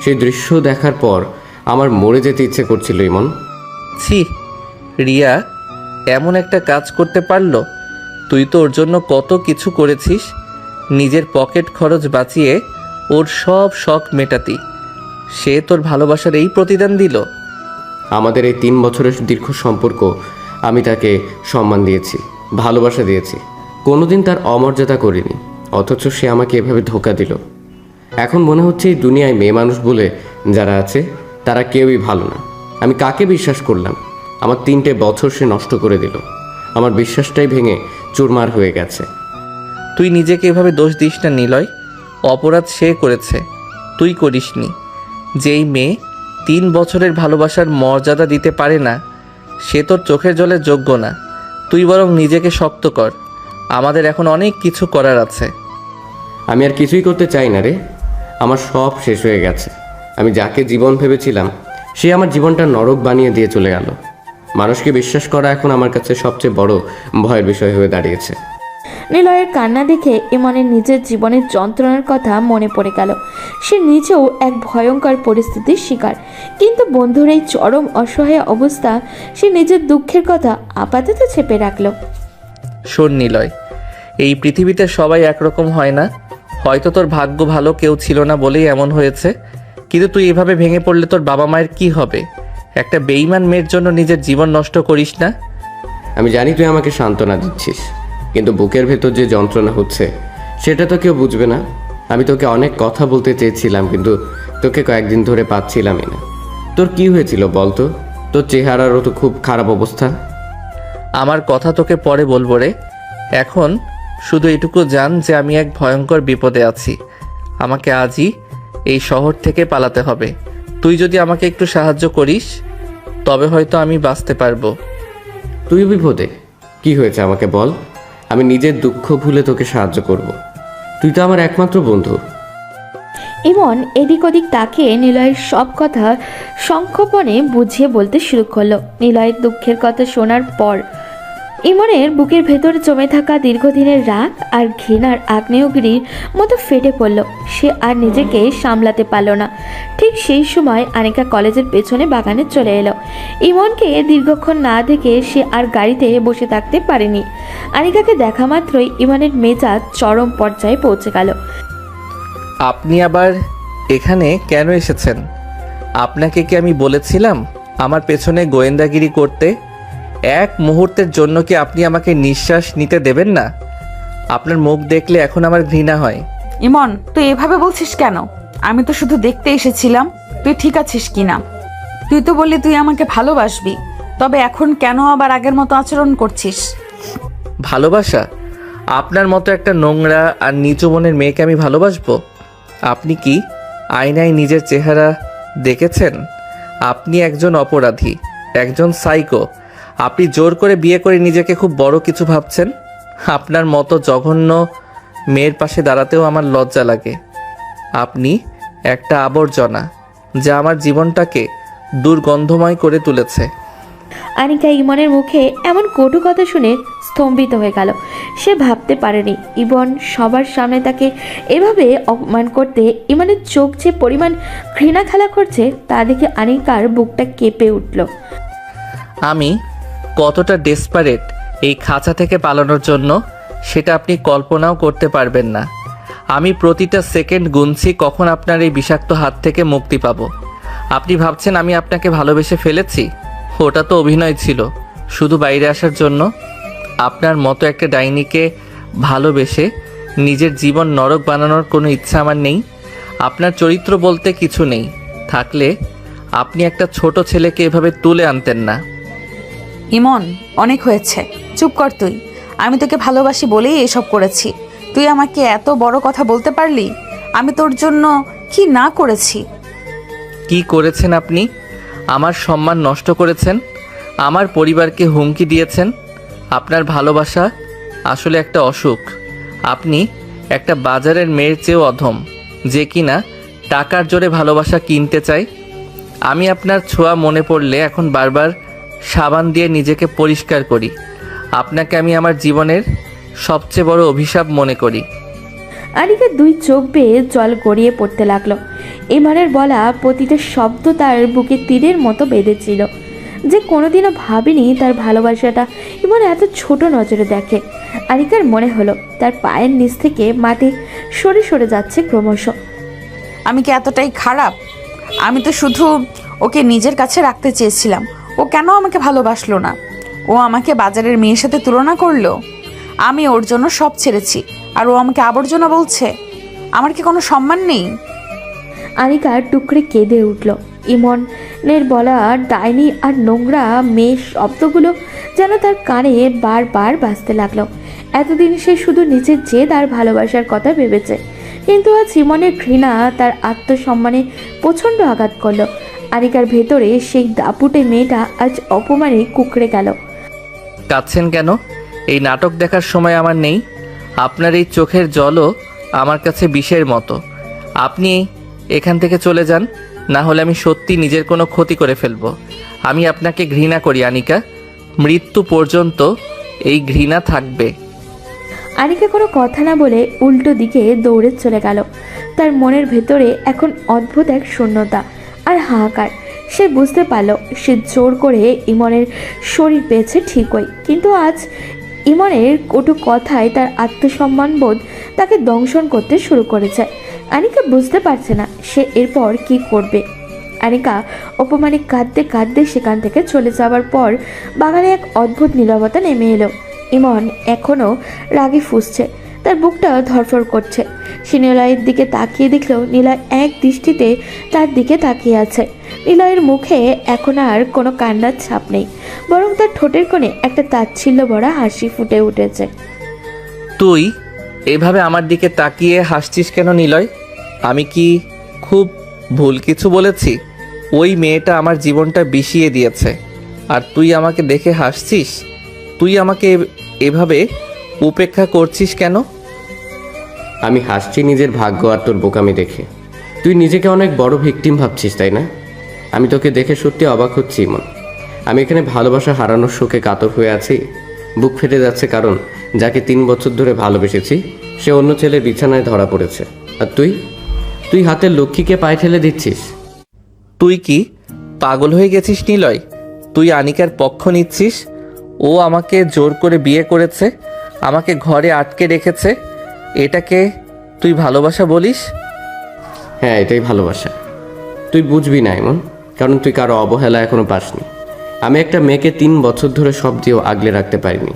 সেই দৃশ্য দেখার পর আমার মরে যেতে ইচ্ছে করছিল ইমন। ছি, রিয়া এমন একটা কাজ করতে পারলো? তুই তো ওর জন্য কত কিছু করেছিস। নিজের পকেট খরচ বাঁচিয়ে ওর সব শখ মেটাতি। সে তোর ভালোবাসার এই প্রতিদান দিল? আমাদের এই 3 বছরের দীর্ঘ সম্পর্ক আমি তাকে সম্মান দিয়েছি, ভালোবাসা দিয়েছি, কোনোদিন তার অমর্যাদা করিনি। অথচ সে আমাকে এভাবে ধোঁকা দিল। এখন মনে হচ্ছে এই দুনিয়ায় মেয়ে মানুষ বলে যারা আছে তারা কেউই ভালো না। আমি কাকে বিশ্বাস করলাম? আমার 3টে বছর সে নষ্ট করে দিল। আমার বিশ্বাসটাই ভেঙে চুরমার হয়ে গেছে। তুই নিজেকে এভাবে দোষ দিস না নিলয়। অপরাধ সে করেছে, তুই করিসনি। যেই মেয়ে 3 বছরের ভালোবাসার মর্যাদা দিতে পারে না সে তোর চোখের জলের যোগ্য না। তুই বরং নিজেকে শক্ত কর। আমাদের এখন অনেক কিছু করার আছে। আমি আর কিছুই করতে চাই না রে। আমার সব শেষ হয়ে গেছে। আমি যাকে জীবন ভেবেছিলাম সে আমার জীবনটা নরক বানিয়ে দিয়ে চলে গেল। মানুষকে বিশ্বাস করা এখন আমার কাছে সবচেয়ে বড় ভয়ের বিষয় হয়ে দাঁড়িয়েছে। নিলয়ের কান্না দেখে ইমনের নিজের জীবনের যন্ত্রণার কথা মনে পড়ে গেল। সে নিজেও এক ভয়ঙ্কর পরিস্থিতির শিকার, কিন্তু বন্ধুর এই চরম অসহায় অবস্থা সে নিজের দুঃখের কথা আপাতত চেপে রাখল। শোন নিলয়, এই পৃথিবীতে সবাই একরকম হয় না। হয়তো তোর ভাগ্য ভালো, কেউ ছিল না বলেই এমন হয়েছে। কিন্তু তুই এভাবে ভেঙে পড়লে তোর বাবা মায়ের কি হবে? একটা বেঈমান মেয়ের জন্য নিজের জীবন নষ্ট করিস না। আমি জানি তুই আমাকে সান্ত্বনা দিচ্ছিস, কিন্তু বুকের ভেতর যে যন্ত্রণা হচ্ছে সেটা তো কেউ বুঝবে না। আমি তোকে অনেক কথা বলতে চেয়েছিলাম, কিন্তু তোকে কয়েকদিন ধরে পাচ্ছিলামই না। তোর কি হয়েছিল বলতো? তোর চেহারারও তো খুব খারাপ অবস্থা। আমার কথা তোকে পরে বলবো রে। এখন শুধু এটুকু জান যে আমি এক ভয়ঙ্কর বিপদে আছি। আমাকে আজই এই শহর থেকে পালাতে হবে। তুই যদি আমাকে একটু সাহায্য করিস তবে হয়তো আমি বাঁচতে পারবো। তুই বিপদে? কি হয়েছে আমাকে বল, আমি নিজের দুঃখ ভুলে তোকে সাহায্য করব। তুই তো আমার একমাত্র বন্ধু। ইমন এদিক ওদিক তাকিয়ে নিলয়ের সব কথা সংক্ষেপণে বুঝিয়ে বলতে শুরু করলো। নিলয়ের দুঃখের কথা শোনার পর ইমনের বুকের ভেতর জমে থাকা দীর্ঘদিনের রাগ আর ঘৃণার আগ্নেয়গিরির মতো ফেটে পড়ল। সে আর নিজেকে সামলাতে পারল না। ঠিক সেই সময় আনিকা কলেজের পেছনে বাগানে চলে এলো। ইমনকে দীর্ঘক্ষণ না দেখে সে আর গাড়িতে বসে থাকতে পারেনি। আনিকাকে দেখা মাত্রই ইমনের মেজাজ চরম পর্যায়ে পৌঁছে গেল। আপনি আবার এখানে কেন এসেছেন? আপনাকে কি আমি বলেছিলাম আমার পেছনে গোয়েন্দাগিরি করতে? এক মুহূর্তের জন্য কি আপনি আমাকে নিঃশ্বাস নিতে দেবেন না? আপনার মুখ দেখলে এখন আমার ঘৃণা হয়। ইমন, তুই এভাবে বলছিস কেন? আমি তো শুধু দেখতে এসেছিলাম তুই ঠিক আছিস কিনা। তুই তো বললি তুই আমাকে ভালোবাসবি, তবে এখন কেন আবার আগের মতো আচরণ করছিস? ভালোবাসা? আপনার মতো একটা নোংরা আর নিচু মনের মেয়েকে আমি ভালোবাসবো? আপনি কি আয়নায় নিজের চেহারা দেখেছেন? আপনি একজন অপরাধী, একজন সাইকো। আপনি জোর করে বিয়ে করে নিজেকে খুব বড় কিছু ভাবছেন। আপনার মতো জঘন্য মেয়ের পাশে দাঁড়াতেও আমার লজ্জা লাগে। আপনি একটা আবর্জনা যা আমার জীবনটাকে দুর্গন্ধময় করে তুলেছে। আনিকা ইমনের মুখে এমন কটু কথা শুনে স্তম্ভিত হয়ে গেল। সে ভাবতে পারেনি ইমন সবার সামনে তাকে এভাবে অপমান করতে ইমনের চোখ যে পরিমাণ ঘৃণা খেলা করছে তা দেখে আনিকার বুকটা কেঁপে উঠল। আমি কতটা ডেসপারেট এই খাঁচা থেকে পালানোর জন্য সেটা আপনি কল্পনাও করতে পারবেন না। আমি প্রতিটা সেকেন্ড গুনছি কখন আপনার এই বিষাক্ত হাত থেকে মুক্তি পাবো। আপনি ভাবছেন আমি আপনাকে ভালোবেসে ফেলেছি? ওটা তো অভিনয় ছিল, শুধু বাইরে আসার জন্য। আপনার মতো একটা ডাইনিকে ভালোবেসে নিজের জীবন নরক বানানোর কোনো ইচ্ছা আমার নেই। আপনার চরিত্র বলতে কিছু নেই, থাকলে আপনি একটা ছোট ছেলেকে এভাবে তুলে আনতেন না। ইমন, অনেক হয়েছে, চুপ কর তুই। আমি তোকে ভালোবাসি বলেই এসব করেছি। তুই আমাকে এত বড় কথা বলতে পারলি? আমি তোর জন্য কি না করেছি? কি করেছেন আপনি? আমার সম্মান নষ্ট করেছেন, আমার পরিবারকে হুমকি দিয়েছেন। আপনার ভালোবাসা আসলে একটা অসুখ। আপনি একটা বাজারের মেয়ের চেয়েও অধম, যে কিনা টাকার জোরে ভালোবাসা কিনতে চায়। আমি আপনার ছোঁয়া মনে পড়লে এখন বারবার সাবান দিয়ে নিজেকে পরিষ্কার করি। আপনাকে আমি আমার জীবনের সবচেয়ে বড় অভিশাপ মনে করি। আনিকার দুই চোখ বেয়ে জল গড়িয়ে পড়তে লাগলো। ইমনের বলা প্রতিটা শব্দ তার বুকে তীরের মতো বেঁধেছিল। যে কোনোদিনও ভাবেনি তার ভালোবাসাটা ইমন এত ছোট নজরে দেখে। আনিকার মনে হলো তার পায়ের নিচ থেকে মাটি সরে সরে যাচ্ছে ক্রমশ। আমি কি এতটাই খারাপ? আমি তো শুধু ওকে নিজের কাছে রাখতে চেয়েছিলাম। ও কেন আমাকে ভালোবাসলো না? ও আমাকে বাজারের মেয়ের সাথে তুলনা করলো। আমি ওর জন্য সব ছেড়েছি, আর ও আমাকে আবর্জনা বলছে। আমার কি কোনো সম্মান নেই? আনিকা টুকরে কেঁদে উঠল। ইমনের বলা ডাইনি আর নোংরা মেয়ে শব্দগুলো যেন তার কানে বারবার বাজতে লাগলো। এতদিন সে শুধু নিজের জেদ আর ভালোবাসার কথা ভেবেছে, কিন্তু আজ ইমনের ঘৃণা তার আত্মসম্মানে প্রচণ্ড আঘাত করলো। আনিকার ভেতরে সেই দাপুটে মেয়েটা আজ অপমানে কুঁকড়ে গেল। কাঁদছেন কেন? এই নাটক দেখার সময় আমার নেই। আপনার এই চোখের জলও আমার কাছে বিষের মতো। আপনি এখান থেকে চলে যান, না হলে আমি সত্যি নিজের কোনো ক্ষতি করে ফেলবো। আমি আপনাকে ঘৃণা করি আনিকা, মৃত্যু পর্যন্ত এই ঘৃণা থাকবে। আনিকা কোনো কথা না বলে উল্টো দিকে দৌড়ে চলে গেল। তার মনের ভেতরে এখন অদ্ভুত এক শূন্যতা আর হাহাকার। সে বুঝতে পারল সে জোর করে ইমনের শরীর পেয়েছে ঠিকই, কিন্তু আজ ইমনের কটু কথায় তার আত্মসম্মানবোধ তাকে দংশন করতে শুরু করেছে। আনিকা বুঝতে পারছে না সে এরপর কি করবে। আনিকা অপমানে কাঁদতে কাঁদতে সেখান থেকে চলে যাওয়ার পর বাগানে এক অদ্ভুত নীরবতা নেমে এলো। ইমন এখনও রাগে ফুঁসছে, তার বুকটা ধরফর করছে। সে নিলয়ের দিকে তাকিয়ে দেখলো নিলয় এক দৃষ্টিতে তার দিকে তাকিয়ে আছে। নিলয়ের মুখে এখন আর কোনো কান্নার ছাপ নেই, বরং তার ঠোঁটের কোণে একটা তাচ্ছিল্য ভরা হাসি ফুটে উঠেছে। তুই এভাবে আমার দিকে তাকিয়ে হাসছিস কেন নিলয়? আমি কি খুব ভুল কিছু বলেছি? ওই মেয়েটা আমার জীবনটা বিষিয়ে দিয়েছে, আর তুই আমাকে দেখে হাসছিস? তুই আমাকে এভাবে উপেক্ষা করছিস কেন? আমি হাসছি নিজের ভাগ্য আর তোর বোকামি দেখে। তুই নিজেকে অনেক বড় ভিকটিম ভাবছিস, তাই না? আমি তোকে দেখে সত্যি অবাক হচ্ছি ইমন। আমি এখানে ভালোবাসা হারানোর শোকে কাতর হয়ে আছি। বুক ফেটে যাচ্ছে, কারণ যাকে 3 বছর ধরে ভালোবেসেছি সে অন্য ছেলের বিছানায় ধরা পড়েছে। আর তুই হাতের লক্ষ্মীকে পায়ে ঠেলে দিচ্ছিস। তুই কি পাগল হয়ে গেছিস নিলয়? তুই আনিকার পক্ষ নিচ্ছিস। ও আমাকে জোর করে বিয়ে করেছে, আমাকে ঘরে আটকে রেখেছে, এটাকে তুই ভালোবাসা বলিস? হ্যাঁ, এটাই ভালোবাসা। তুই বুঝবি না এমন, কারণ তুই কারো অবহেলা এখনো পাসনি। আমি একটা মেয়েকে 3 বছর ধরে সব দিয়েও আগলে রাখতে পারিনি।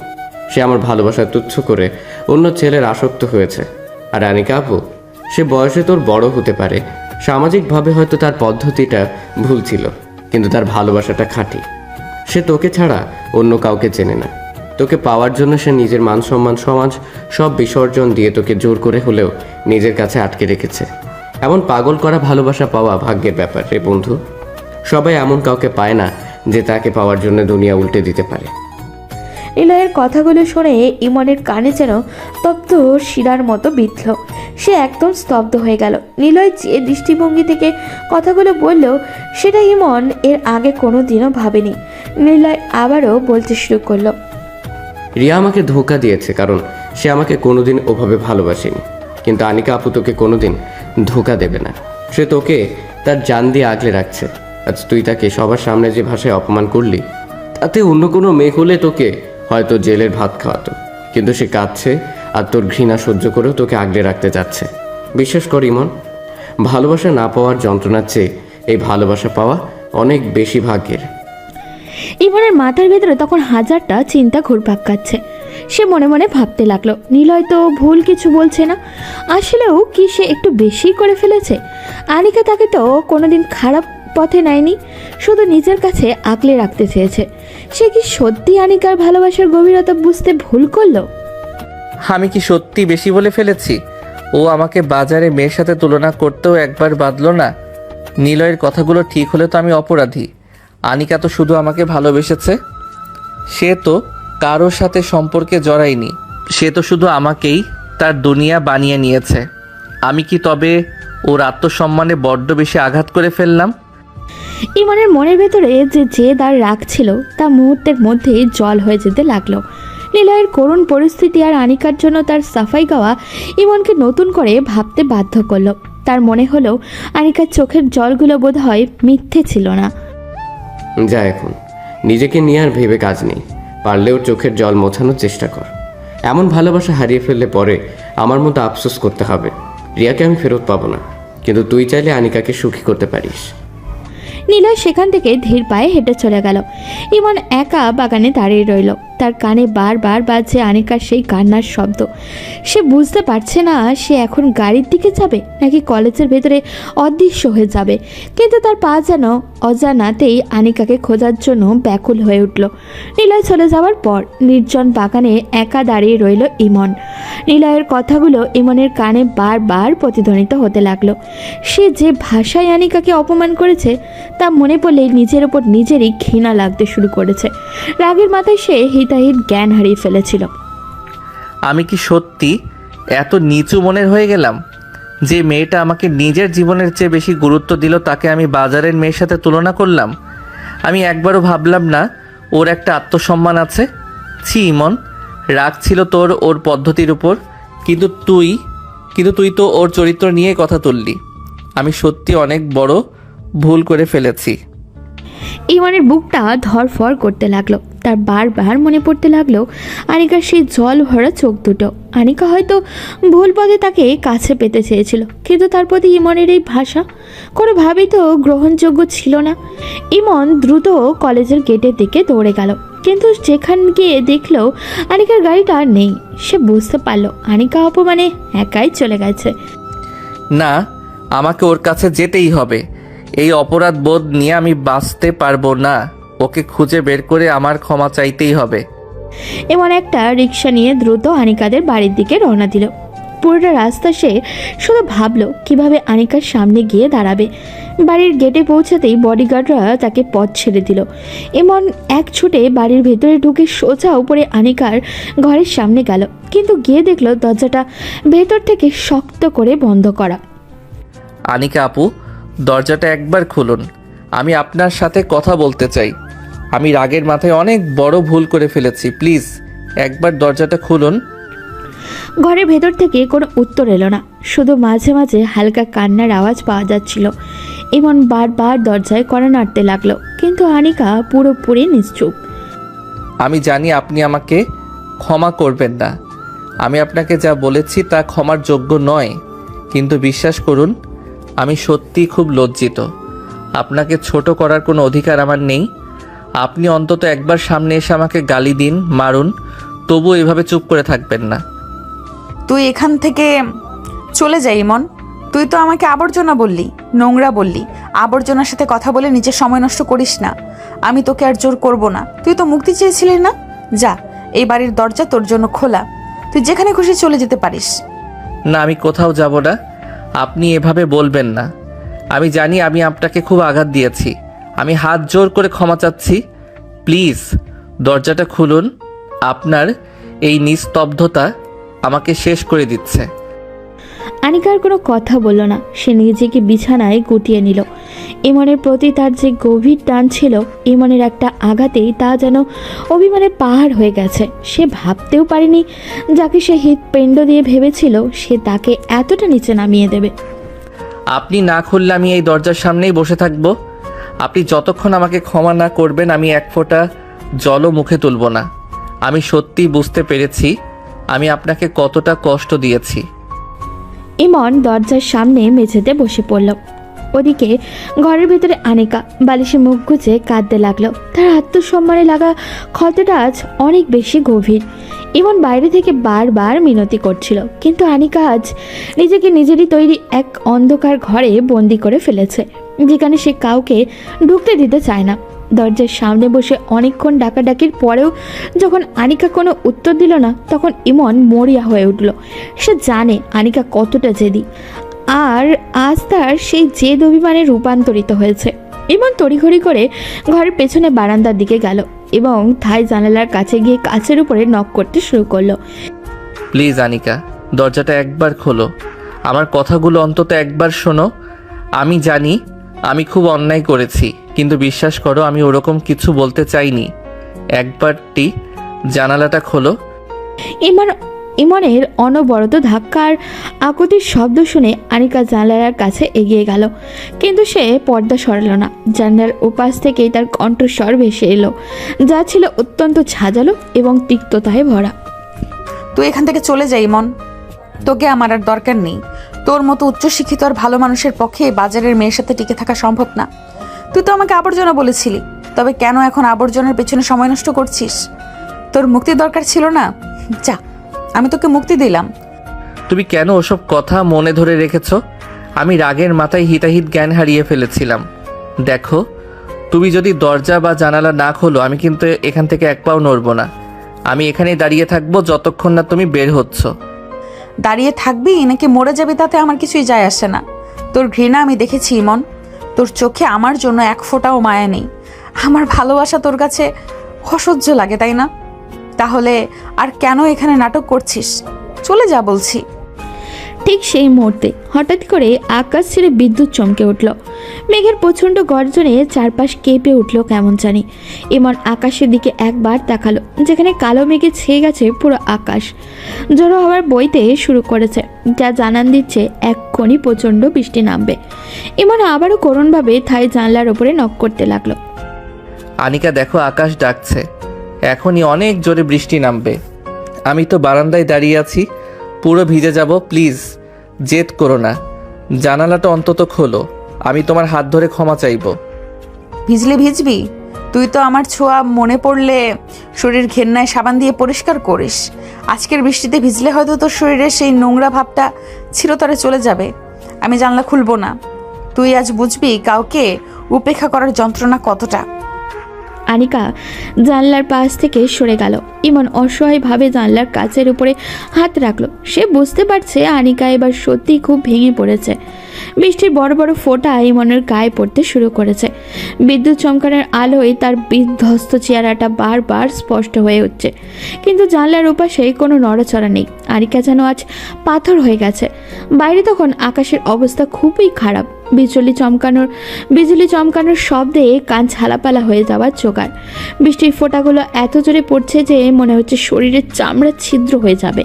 সে আমার ভালোবাসা তুচ্ছ করে অন্য ছেলের আসক্ত হয়েছে। আর আনিকা আপু, সে বয়সে তোর বড় হতে পারে, সামাজিকভাবে হয়তো তার পদ্ধতিটা ভুল ছিল, কিন্তু তার ভালোবাসাটা খাঁটি। সে তোকে ছাড়া অন্য কাউকে চেনে না। তোকে পাওয়ার জন্য সে নিজের মান সম্মান সমাজ সব বিসর্জন দিয়ে তোকে জোর করে হলেও নিজের কাছে আটকে রেখেছে। এমন পাগল করা ভালোবাসা পাওয়া ভাগ্যের ব্যাপার রে বন্ধু। সবাই এমন কাউকে পায় না যে তাকে পাওয়ার জন্য দুনিয়া উল্টে দিতে পারে। নিলয়ের কথাগুলো শুনে ইমনের কানে যেন তপ্ত শিরার মতো বিঁধল। সে একদম স্তব্ধ হয়ে গেল। নিলয় যে দৃষ্টিভঙ্গি থেকে কথাগুলো বলল সেটা ইমন এর আগে কোনো দিনও ভাবেনি। নিলয় আবারও বলতে শুরু করলো, রিয়া আমাকে ধোঁকা দিয়েছে, কারণ সে আমাকে কোনোদিন ওভাবে ভালোবাসেনি। কিন্তু আনিকা আপু তোকে কোনোদিন ধোঁকা দেবে না। সে তোকে তার জান দিয়ে আগলে রাখছে। আজ তুই তাকে সবার সামনে যে ভাষায় অপমান করলি, তাতে অন্য কোনো মেয়ে হলে তোকে হয়তো জেলের ভাত খাওয়াতো। কিন্তু সে কাঁদছে আর তোর ঘৃণা সহ্য করেও তোকে আগলে রাখতে চাচ্ছে। বিশ্বাস কর ইমন, ভালোবাসা না পাওয়ার যন্ত্রণার চেয়ে এই ভালোবাসা পাওয়া অনেক বেশি ভাগ্যের। ইমনের মাথার ভেতরে তখন হাজারটা চিন্তা ঘুরপাক খাচ্ছে। সে মনে মনে ভাবতে লাগলো, নিলয় তো ভুল কিছু বলছে না। আসলেও কি সে একটু বেশি করে ফেলেছে? আনিকা তাকে তো কোনোদিন খারাপ পথে নেয়নি, শুধু নিজের কাছে আগলে রাখতে চেয়েছে। সে কি সত্যি আনিকার ভালোবাসার গভীরতা বুঝতে ভুল করলো? আমি কি সত্যি বেশি বলে ফেলেছি? ও আমাকে বাজারে মেয়ের সাথে তুলনা করতেও একবার বাদলো না। নিলয়ের কথাগুলো ঠিক হলে তো আমি অপরাধী। আনিকা তো শুধু আমাকে ভালোবেসেছে, সে তো কারোর সাথে সম্পর্কে জড়ায়নি। সে তো শুধু আমাকেই তার দুনিয়া বানিয়ে নিয়েছে। আমি কি তবে ওর আত্মসম্মানে বড্ড বেশি আঘাত করে ফেললাম? ইমনের মনের ভেতরে যে জেদ আর রাগ ছিল তা মুহূর্তের মধ্যে জল হয়ে যেতে লাগলো। নিলয়ের করুণ পরিস্থিতি আর আনিকার জন্য তার সাফাই গাওয়া ইমনকে নতুন করে ভাবতে বাধ্য করলো। তার মনে হলো আনিকার চোখের জলগুলো বোধহয় মিথ্যে ছিল না। যা, এখন নিজেকে নিয়ে আর ভেবে কাজ নেই। পারলে ওর চোখের জল মোছানোর চেষ্টা কর। এমন ভালোবাসা হারিয়ে ফেললে পরে আমার মতো আফসোস করতে হবে। রিয়াকে আমি ফেরত পাবো না, কিন্তু তুই চাইলে আনিকাকে সুখী করতে পারিস। নিলয় সেখান থেকে ধীর পায়ে হেঁটে চলে গেল। ইমন একা বাগানে দাঁড়িয়ে রইল। তার কানে বারবার বাজছে আনিকার সেই কান্নার শব্দ। সে বুঝতে পারছে না সে এখন গাড়ির দিকে যাবে নাকি কলেজের ভেতরে অদৃশ্য হয়ে যাবে, কিন্তু তার পা যেন অজানাতেই আনিকাকে খোঁজার জন্য ব্যাকুল হয়ে উঠল। নিলয় চলে যাওয়ার পর নির্জন বাগানে একা দাঁড়িয়ে রইল ইমন। নিলয়ের কথাগুলো ইমনের কানে বারবার প্রতিধ্বনিত হতে লাগলো। সে যে ভাষায় আনিকাকে অপমান করেছে তা মনে পড়লে নিজের ওপর নিজেরই ঘৃণা লাগতে শুরু করেছে। রাগের মাথায় সে হিতাহিত জ্ঞান হারিয়ে ফেলেছিল। আমি কি সত্যি এত নিচু মনের হয়ে গেলাম যে মেয়েটা আমাকে নিজের জীবনের চেয়ে বেশি গুরুত্ব দিল তাকে আমি বাজারের মেয়ের সাথে তুলনা করলাম? আমি একবারও ভাবলাম না ওর একটা আত্মসম্মান আছে। ছি ইমন, রাগ ছিল তোর ওর পদ্ধতির উপর, কিন্তু তুই তো ওর চরিত্র নিয়ে কথা তুললি। আমি সত্যি অনেক বড় ভুল করে ফেলেছি। ইমনের বুকটা ধরফর করতে লাগলো। তার বারবার মনে পড়তে লাগলো আনিকার সেই জল ভরা চোখ দুটো। আনিকা হয়তো ভুল পথে তাকে কাছে পেতে চেয়েছিল, কিন্তু তার প্রতি ইমনের এই ভাষা কোনোভাবেই তো গ্রহণযোগ্য ছিল না। ইমন দ্রুত কলেজের গেটের দিকে দৌড়ে গেল, কিন্তু যেখান গিয়ে দেখলো আনিকার গাড়িটা আর নেই। সে বুঝতে পারলো আনিকা অপমানে একাই চলে গেছে। না, আমাকে ওর কাছে যেতেই হবে। এই অপরাধ বোধ নিয়ে আমি বাঁচতে পারবো না। ওকে খুঁজে বের করে আমার ক্ষমা চাইতেই হবে। এমন একটা রিক্সা নিয়ে দ্রুত আনিকাদের বাড়ির দিকে রওনা দিল। পুরোটা রাস্তা সে শুধু ভাবলো কিভাবে আনিকার সামনে গিয়ে দাঁড়াবে। বাড়ির গেটে পৌঁছাতেই বডিগার্ডরা তাকে পথ ছেড়ে দিল। এমন এক ছুটে বাড়ির ভেতরে ঢুকে সোজা উপরে আনিকার ঘরের সামনে গেল, কিন্তু গিয়ে দেখলো দরজাটা ভেতর থেকে শক্ত করে বন্ধ করা। আনিকা আপু, দরজাটা একবার খুলুন। আমি আপনার সাথে কথা বলতে চাই। আমি রাগের মাথায় অনেক বড় ভুল করে ফেলেছি। প্লিজ একবার দরজাটা খুলুন। ঘরের ভেতর থেকে কোনো উত্তর এলো না, শুধু মাঝে মাঝে হালকা কান্নার আওয়াজ পাওয়া যাচ্ছিল। এমন বারবার দরজায় কড়া নাড়তে লাগলো, কিন্তু আনিকা পুরোপুরি নিশ্চুপ। আমি জানি আপনি আমাকে ক্ষমা করবেন না। আমি আপনাকে যা বলেছি তা ক্ষমার যোগ্য নয়, কিন্তু বিশ্বাস করুন আমি সত্যিই খুব লজ্জিত। আপনাকে ছোট করার কোনো অধিকার আমার নেই। আপনি অন্তত একবার সামনে এসে আমাকে গালি দিন, মারুন, তবু এভাবে চুপ করে থাকবেন না। তুই এখান থেকে চলে যাই ইমন। তুই তো আমাকে আবর্জনা বললি, নোংরা বললি। আবর্জনার সাথে কথা বলে নিজের সময় নষ্ট করিস না। আমি তোকে আর জোর করব না। তুই তো মুক্তি চেয়েছিলি না? যা, এই বাড়ির দরজা তোর জন্য খোলা। তুই যেখানে খুশি চলে যেতে পারিস। না, আমি কোথাও যাব না। আপনি এভাবে বলবেন না। আমি জানি আমি আপনাকে খুব আঘাত দিয়েছি। আমি হাত জোর করে ক্ষমা চাচ্ছি। প্লিজ দরজাটা খুলুন। আপনার এই নিস্তব্ধতা আমাকে শেষ করে দিচ্ছে। আনিকার কোনো কথা বলল না। সে নিজেকে বিছানায় গুটিয়ে নিল। ইমনের প্রতি তার যে গভীর টান ছিল, ইমনের একটা আঘাতেই তা যেন অভিমানের পাহাড় হয়ে গেছে। সে ভাবতেও পারেনি যাকে সে হৃৎপিণ্ড দিয়ে ভেবেছিল সে তাকে এতটা নিচে নামিয়ে দেবে। আপনি না খুললে আমি এই দরজার সামনেই বসে থাকব। আপনি যতক্ষণ আমাকে ক্ষমা না করবেন আমি এক ফোঁটা জলও মুখে তুলব না। আমি সত্যিই বুঝতে পেরেছি আমি আপনাকে কতটা কষ্ট দিয়েছি। ইমন দরজার সামনে মেঝেতে বসে পড়ল। ওদিকে ঘরের ভেতরে আনিকা বালিশে মুখ গুজে কাঁদতে লাগলো। তার আত্মসম্মানে লাগা ক্ষতটা আজ অনেক বেশি গভীর। ইমন বাইরে থেকে বারবার মিনতি করছিল, কিন্তু আনিকা আজ নিজেকে নিজেরই তৈরি এক অন্ধকার ঘরে বন্দি করে ফেলেছে, যেখানে সে কাউকে ঢুকতে দিতে চায় না। দরজার সামনে বসে অনেকক্ষণ ডাকাডাকির পরেও যখন আনিকা কোনো উত্তর দিল না, তখন ইমন মরিয়া হয়ে উঠল। সে জানে আনিকা কতটা জেদি, আর আজ তার সেই জেদ অভিমানে রূপান্তরিত হয়েছে। ইমন তড়িঘড়ি করে ঘরের পেছনে বারান্দার দিকে গেল এবং থাই জানালার কাছে গিয়ে কাচের উপরে নক করতে শুরু করলো। প্লিজ আনিকা, দরজাটা একবার খোলো। আমার কথাগুলো অন্তত একবার শোনো। আমি জানি আমি খুব অন্যায় করেছি, কিন্তু বিশ্বাস করো আমি ওরকম কিছু বলতে চাইনি। একবারটি জানালাটা খোলো। ইমনের অনবরত ধাক্কার আকুতির শব্দ শুনে আনিকা জানালার কাছে এগিয়ে গেল, কিন্তু সে পর্দা সরালো না। জানালার ওপাশ থেকেই তার কণ্ঠস্বর ভেসে এলো, যা ছিল অত্যন্ত ঝাঁঝালো এবং তিক্ততায় ভরা। তুই এখান থেকে চলে যাই ইমন। তোকে আমার আর দরকার নেই। তোর মতো উচ্চশিক্ষিত আর ভালো মানুষের পক্ষে বাজারের মেয়ের সাথে টিকে থাকা সম্ভব না। তুই তো আমাকে আবর্জনা বলেছিলি, তবে কেন এখন আবর্জনার পেছনে সময় নষ্ট করছিস? তোর মুক্তির দরকার ছিল না? যা, আমি তোকে মুক্তি দিলাম। তুমি কেন ওসব কথা মনে ধরে রেখেছ? আমি রাগের মাথায় হিতাহিত জ্ঞান হারিয়ে ফেলেছিলাম। দেখো, তুমি যদি দরজা বা জানালা না খোলো আমি কিন্তু এখান থেকে এক পাও নড়ব না। আমি এখানেই দাঁড়িয়ে থাকবো যতক্ষণ না তুমি বের হচ্ছ। দাঁড়িয়ে থাকবি নাকি মরে যাবি তাতে আমার কিছুই যায় আসে না। তোর ঘৃণা আমি দেখেছি ইমন। তোর চোখে আমার জন্য এক ফোঁটাও মায়া নেই। আমার ভালোবাসা তোর কাছে অসহ্য লাগে, তাই না? তাহলে আর কেন এখানে নাটক করছিস? চলে যা বলছি। ঠিক সেই মুহূর্তে হঠাৎ করে আকাশ ছেড়ে বিদ্যুৎ চমকে উঠল। মেঘের প্রচণ্ড গর্জনে চারপাশ কেঁপে উঠল কেমন জানি। ইমন আকাশের দিকে একবার তাকালো, যেখানে কালো মেঘে ছেয়ে গেছে পুরো আকাশ। ঝড়ো হওয়ার বইতে শুরু করেছে, যা জানান দিচ্ছে এক্ষুনি প্রচণ্ড বৃষ্টি নামবে। ইমন আবারও করুণভাবে থাই জানলার ওপরে নক করতে লাগলো। আনিকা দেখো, আকাশ ডাকছে। এখনই অনেক জোরে বৃষ্টি নামবে। আমি তো বারান্দায় দাঁড়িয়ে আছি, পুরো ভিজে যাব। প্লিজ জেদ করো না, জানালাটা অন্তত খোলো। আমি তোমার হাত ধরে ক্ষমা চাইবো। ভিজলে ভিজবি? তুই তো আমার ছোঁয়া মনে পড়লে শরীর ঘেন্নায় সাবান দিয়ে পরিষ্কার করিস। আজকের বৃষ্টিতে ভিজলে হয়তো তোর শরীরের সেই নোংরা ভাবটা চিরতরে চলে যাবে। আমি জানলা খুলবো না। তুই আজ বুঝবি কাউকে উপেক্ষা করার যন্ত্রণা কতটা। আনিকা জানলার পাশ থেকে সরে গেল। ইমন অসহায়ভাবে জানলার কাচের উপরে হাত রাখলো। সে বুঝতে পারছে আনিকা এবার সত্যিই খুব ভেঙে পড়েছে। বৃষ্টির বড় বড় ফোঁটা ইমনের গায়ে পড়তে শুরু করেছে। বিদ্যুৎ চমকানোর আলোয় তার বিধ্বস্ত চেহারাটা বারবার স্পষ্ট হয়ে উঠছে, কিন্তু জানলার ওপাশে কোনো নড়াচড়া নেই। আনিকা যেন আজ পাথর হয়ে গেছে। বাইরে তখন আকাশের অবস্থা খুবই খারাপ। বিজুলি চমকানোর শব্দে কান ছালাপালা হয়ে যাওয়ার জোগাড়। বৃষ্টির ফোঁটাগুলো এত জোরে পড়ছে যে মনে হচ্ছে শরীরের চামড়া ছিদ্র হয়ে যাবে।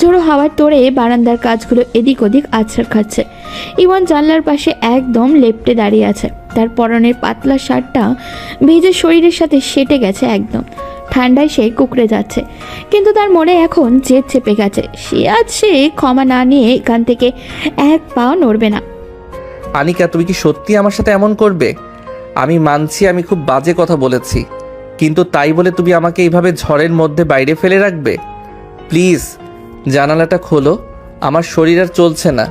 ঝোড়ো হাওয়ার তোড়ে বারান্দার কাজগুলো এদিক ওদিক আছড় খাচ্ছে। ইমন জানলার পাশে একদম লেপ্টে দাঁড়িয়ে আছে। তার পরনের পাতলা শার্টটা ভেজে শরীরের সাথে সেটে গেছে একদম। ঠান্ডায় সে কুকড়ে যাচ্ছে, কিন্তু তার মনে এখন জেদ চেপে গেছে। সে ক্ষমা না নিয়ে এখান থেকে এক পাও নড়বে না। আনিকা, তুমি কি সত্যি আমার সাথে এমন করবে? আমি মানছি আমি খুব বাজে কথা বলেছি, কিন্তু তাই বলে তুমি আমাকে এইভাবে ঝড়ের মধ্যে বাইরে ফেলে রাখবে? প্লিজ জানালাটা খোলো। আমার শরীর আর চলছে না,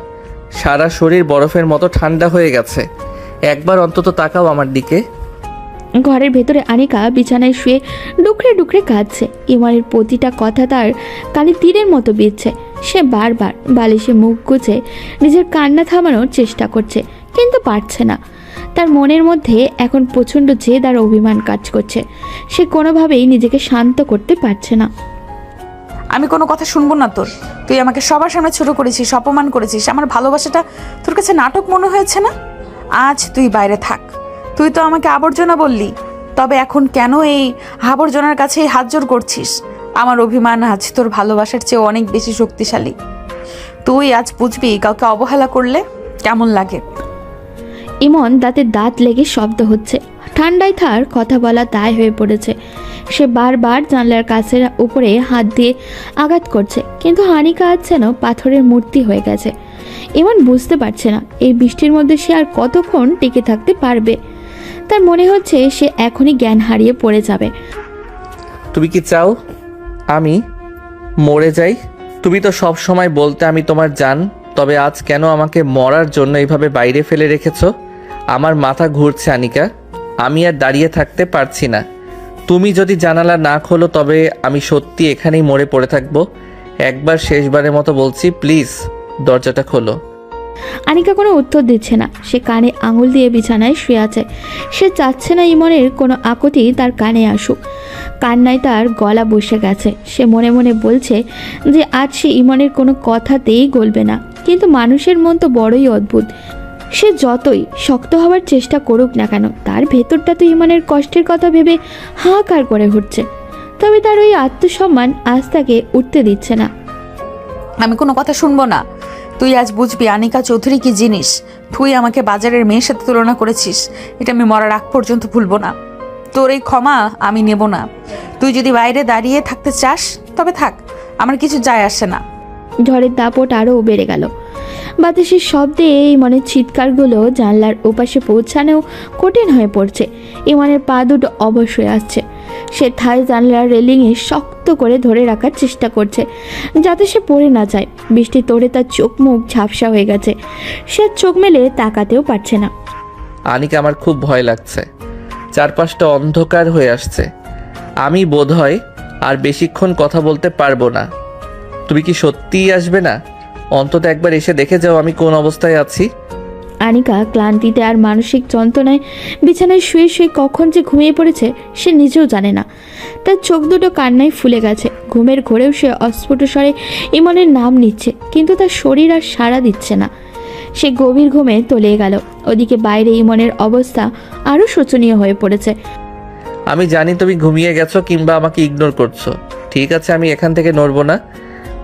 সারা শরীর বরফের মতো ঠান্ডা হয়ে গেছে। একবার অন্তত তাকাও আমার দিকে। ঘরের ভেতরে আনিকা বিছানায় শুয়ে ডুকরে ডুকরে কাঁদছে। ইমনের প্রতিটা কথা তার কানে তীরের মতো বিঁধছে। সে বারবার বালিশে মুখ গুজে নিজের কান্না থামানোর চেষ্টা করছে, কিন্তু পারছে না। তার মনের মধ্যে এখন প্রচণ্ড জেদ আর অভিমান কাজ করছে। সে কোনোভাবেই নিজেকে শান্ত করতে পারছে না। আমি কোনো কথা শুনবো না তোর। তুই আমাকে সবার সামনে ছোট করেছিস, অপমান করেছিস। আমার ভালোবাসাটা তোর কাছে নাটক মনে হয়েছে না? আজ তুই বাইরে থাক। তুই তো আমাকে আবর্জনা বললি, তবে এখন কেন এই আবর্জনার কাছে হাত জোর করছিস? আমার অভিমান আজ তোর ভালোবাসার চেয়ে অনেক বেশি শক্তিশালী। তুই আজ বুঝবি কাউকে অবহেলা করলে কেমন লাগে। ইমন দাঁতে দাঁত লেগে শব্দ হচ্ছে। ঠান্ডায় তার কথা বলা দায় হয়ে পড়েছে। সে বারবার জানলার কাছের উপরে হাত দিয়ে আঘাত করছে, কিন্তু আনিকা আজ যেন পাথরের মূর্তি হয়ে গেছে। ইমন বুঝতে পারছে না এই বৃষ্টির মধ্যে সে আর কতক্ষণ টিকে থাকতে পারবে। তার মনে হচ্ছে সে এখনই জ্ঞান হারিয়ে পড়ে যাবে। তুমি কি চাও আমি মরে যাই? তুমি তো সব সময় বলতে আমি তোমার জান, তবে আজ কেন আমাকে মরার জন্য এইভাবে বাইরে ফেলে রেখেছো? আমার মাথা ঘুরছে আনিকা, আমি আর দাঁড়িয়ে থাকতে পারছি না। তুমি যদি জানালা না খোলো তবে আমি সত্যি এখানেই মরে পড়ে থাকবো। একবার শেষবারের মতো বলছি, প্লিজ দরজাটা খোলো। আনিকা কোনো উত্তর দিচ্ছে না। সে কানে আঙুল দিয়ে বিছানায় শুয়ে আছে। সে চাচ্ছে না ইমনের কোনো আকুতি তার কানে আসুক। কান্নায় তার গলা বসে গেছে। সে মনে মনে বলছে যে আজ সে ইমনের কোনো কথাতেই গলবে না, কিন্তু মানুষের মন তো বড়ই অদ্ভুত। সে যতই শক্ত হওয়ার চেষ্টা করুক না কেন, তার ভেতরটা তো ইমনের কষ্টের কথা ভেবে হাহাকার করে উঠছে। তবে তার ওই আত্মসম্মান আজ তাকে উঠতে দিচ্ছে না। আমি কোনো কথা শুনবো না। তুই আজ বুঝবি আনিকা চৌধুরী কি জিনিস। তুই আমাকে বাজারের মেয়ের সাথে তুলনা করেছিস, এটা আমি মরার আগ পর্যন্ত ভুলবো না। তোর এই ক্ষমা আমি নেব না। তুই যদি বাইরে দাঁড়িয়ে থাকতে চাস তবে থাক, আমার কিছু যায় আসে না। ঝড়ের দাপট আরও বেড়ে গেল। বাতাসের শব্দে ইমনের চিৎকারগুলো জানলার ওপাশে পৌঁছানো কঠিন হয়ে পড়ছে। ইমনের পা দুটো অবশ হয়ে আসছে। সে থায় জানলার রেলিংয়ে শক্ত করে ধরে রাখার চেষ্টা করছে, যাতে সে পড়ে না যায়। বৃষ্টি তোড়ে তার চোখ মুখ ঝাপসা হয়ে গেছে। সে চোখ মেলে তাকাতেও পারছে না। আনিকা, আমার খুব ভয় লাগছে। চারপাশটা অন্ধকার হয়ে আসছে। আমি বোধহয় আর বেশিক্ষণ কথা বলতে পারবো না। তুমি কি সত্যিই আসবে না? অন্তত একবার এসে দেখে যাও আমি কোন অবস্থায় আছি। আনিকা ক্লান্তিতে আর মানসিক যন্ত্রণায় বিছানায় শুয়ে শুয়ে কখন যে ঘুমিয়ে পড়েছে সে নিজেও জানে না। তার চোখ দুটো কান্নায় ফুলে গেছে। ঘুমের ঘোরেও সে অস্ফুট স্বরে ইমনের নাম নিচ্ছে, কিন্তু তার শরীর আর সাড়া দিচ্ছে না। সে গভীর ঘুমে তলিয়ে গেল। ওদিকে বাইরে ইমনের অবস্থা আরও শোচনীয় হয়ে পড়েছে। আমি জানি তুমি ঘুমিয়ে গেছো কিংবা আমাকে ইগনোর করছো। ঠিক আছে, আমি এখান থেকে নড়বো না।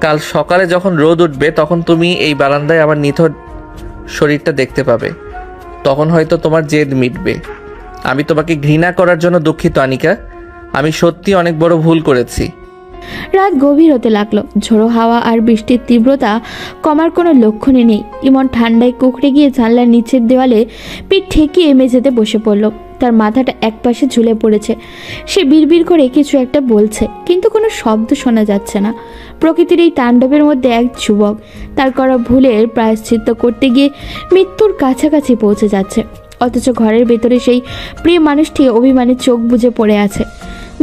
কাল সকালে যখন রোদ উঠবে তখন তুমি এই বারান্দায় আমার নিথর শরীরটা দেখতে পাবে। তখন হয়তো তোমার জেদ মিটবে। আমি তোমাকে ঘৃণা করার জন্য দুঃখিত আনিকা। আমি সত্যি অনেক বড় ভুল করেছি। রাত গভীর হতে লাগলো। ঝোড়ো হাওয়া আর বৃষ্টির তীব্রতা কমার কোনো লক্ষণই নেই। ইমন ঠান্ডায় কুকড়ে গিয়ে জানলার নিচের দেওয়ালে পিঠ ঠেকিয়ে মেঝেতে বসে পড়ল। তার মাথাটা একপাশে ঝুলে পড়েছে। সে বিড়বিড় করে কিছু একটা বলছে, কিন্তু কোনো শব্দ শোনা যাচ্ছে না। প্রকৃতির এই তাণ্ডবের মধ্যে এক যুবক তার করা ভুলের প্রায়শ্চিত্ত করতে গিয়ে মৃত্যুর কাছাকাছি পৌঁছে যাচ্ছে, অথচ ঘরের ভেতরে সেই প্রিয় মানুষটি অভিমানে চোখ বুজে পড়ে আছে।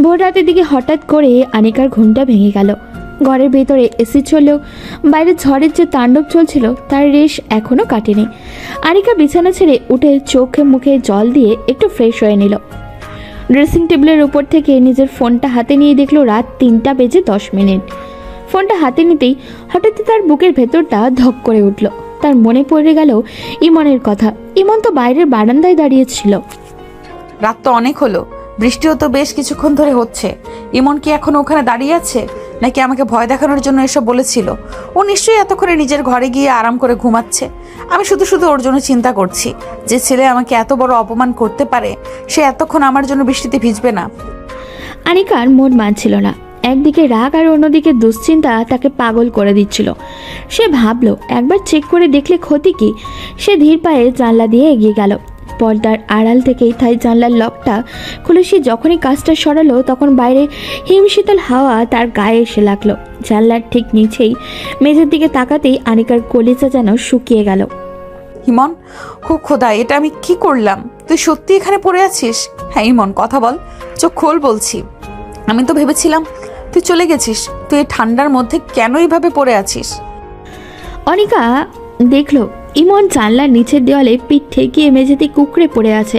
ভোর রাতের দিকে হঠাৎ করে আনিকার ঘুমটা ভেঙে গেল। ঘরের ভেতরে এসি চললেও বাইরে ঝড়ের যে তাণ্ডব চলছিল তার রেশ এখনও কাটেনি। আনিকা বিছানা ছেড়ে উঠে চোখে মুখে জল দিয়ে একটু ফ্রেশ হয়ে নিল। ড্রেসিং টেবিলের উপর থেকে নিজের ফোনটা হাতে নিয়ে দেখলো রাত 3:10। ফোনটা হাতে নিতেই হঠাৎ তার বুকের ভেতরটা ধক করে উঠল। তার মনে পড়ে গেল ইমনের কথা। ইমন তো বাইরের বারান্দায় দাঁড়িয়েছিল। রাত তো অনেক হলো, বৃষ্টিও তো বেশ কিছুক্ষণ ধরে হচ্ছে। ইমন কি এখন ওখানে দাঁড়িয়ে আছে, নাকি আমাকে ভয় দেখানোর জন্য এসব বলেছিল? ও নিশ্চয়ই এতক্ষণে নিজের ঘরে গিয়ে আরাম করে ঘুমাচ্ছে। আমি শুধু শুধু ওর জন্য চিন্তা করছি। যে ছেলে আমাকে এত বড় অপমান করতে পারে, সে এতক্ষণ আমার জন্য বৃষ্টিতে ভিজবে না। আনিকার মন মানছিল না। একদিকে রাগ আর অন্যদিকে দুশ্চিন্তা তাকে পাগল করে দিচ্ছিল। সে ভাবলো একবার চেক করে দেখলে ক্ষতি কি। সে ধীর পায়ে জানলা দিয়ে এগিয়ে গেল। পর্দার আড়াল থেকেই তাই জানলার লকটা খুলে সে যখনই কাজটা সরালো, তখন বাইরে হিমশীতল হাওয়া তার গায়ে এসে লাগলো। জানলার ঠিক নিচেই মেঝের দিকে তাকাতেই আনিকার কলিজা যেন শুকিয়ে গেল। ইমন, খুব খোদা, এটা আমি কি করলাম? তুই সত্যি এখানে পড়ে আছিস? হ্যাঁ ইমন, কথা বল, চোখ খোল বলছি। আমি তো ভেবেছিলাম তুই চলে গেছিস। তুই এই ঠান্ডার মধ্যে কেন এইভাবে পড়ে আছিস? অনিকা দেখলো ইমন জানলার নিচের দেওয়ালে পিঠ ঠেকিয়ে মেঝেতে কুকড়ে পড়ে আছে।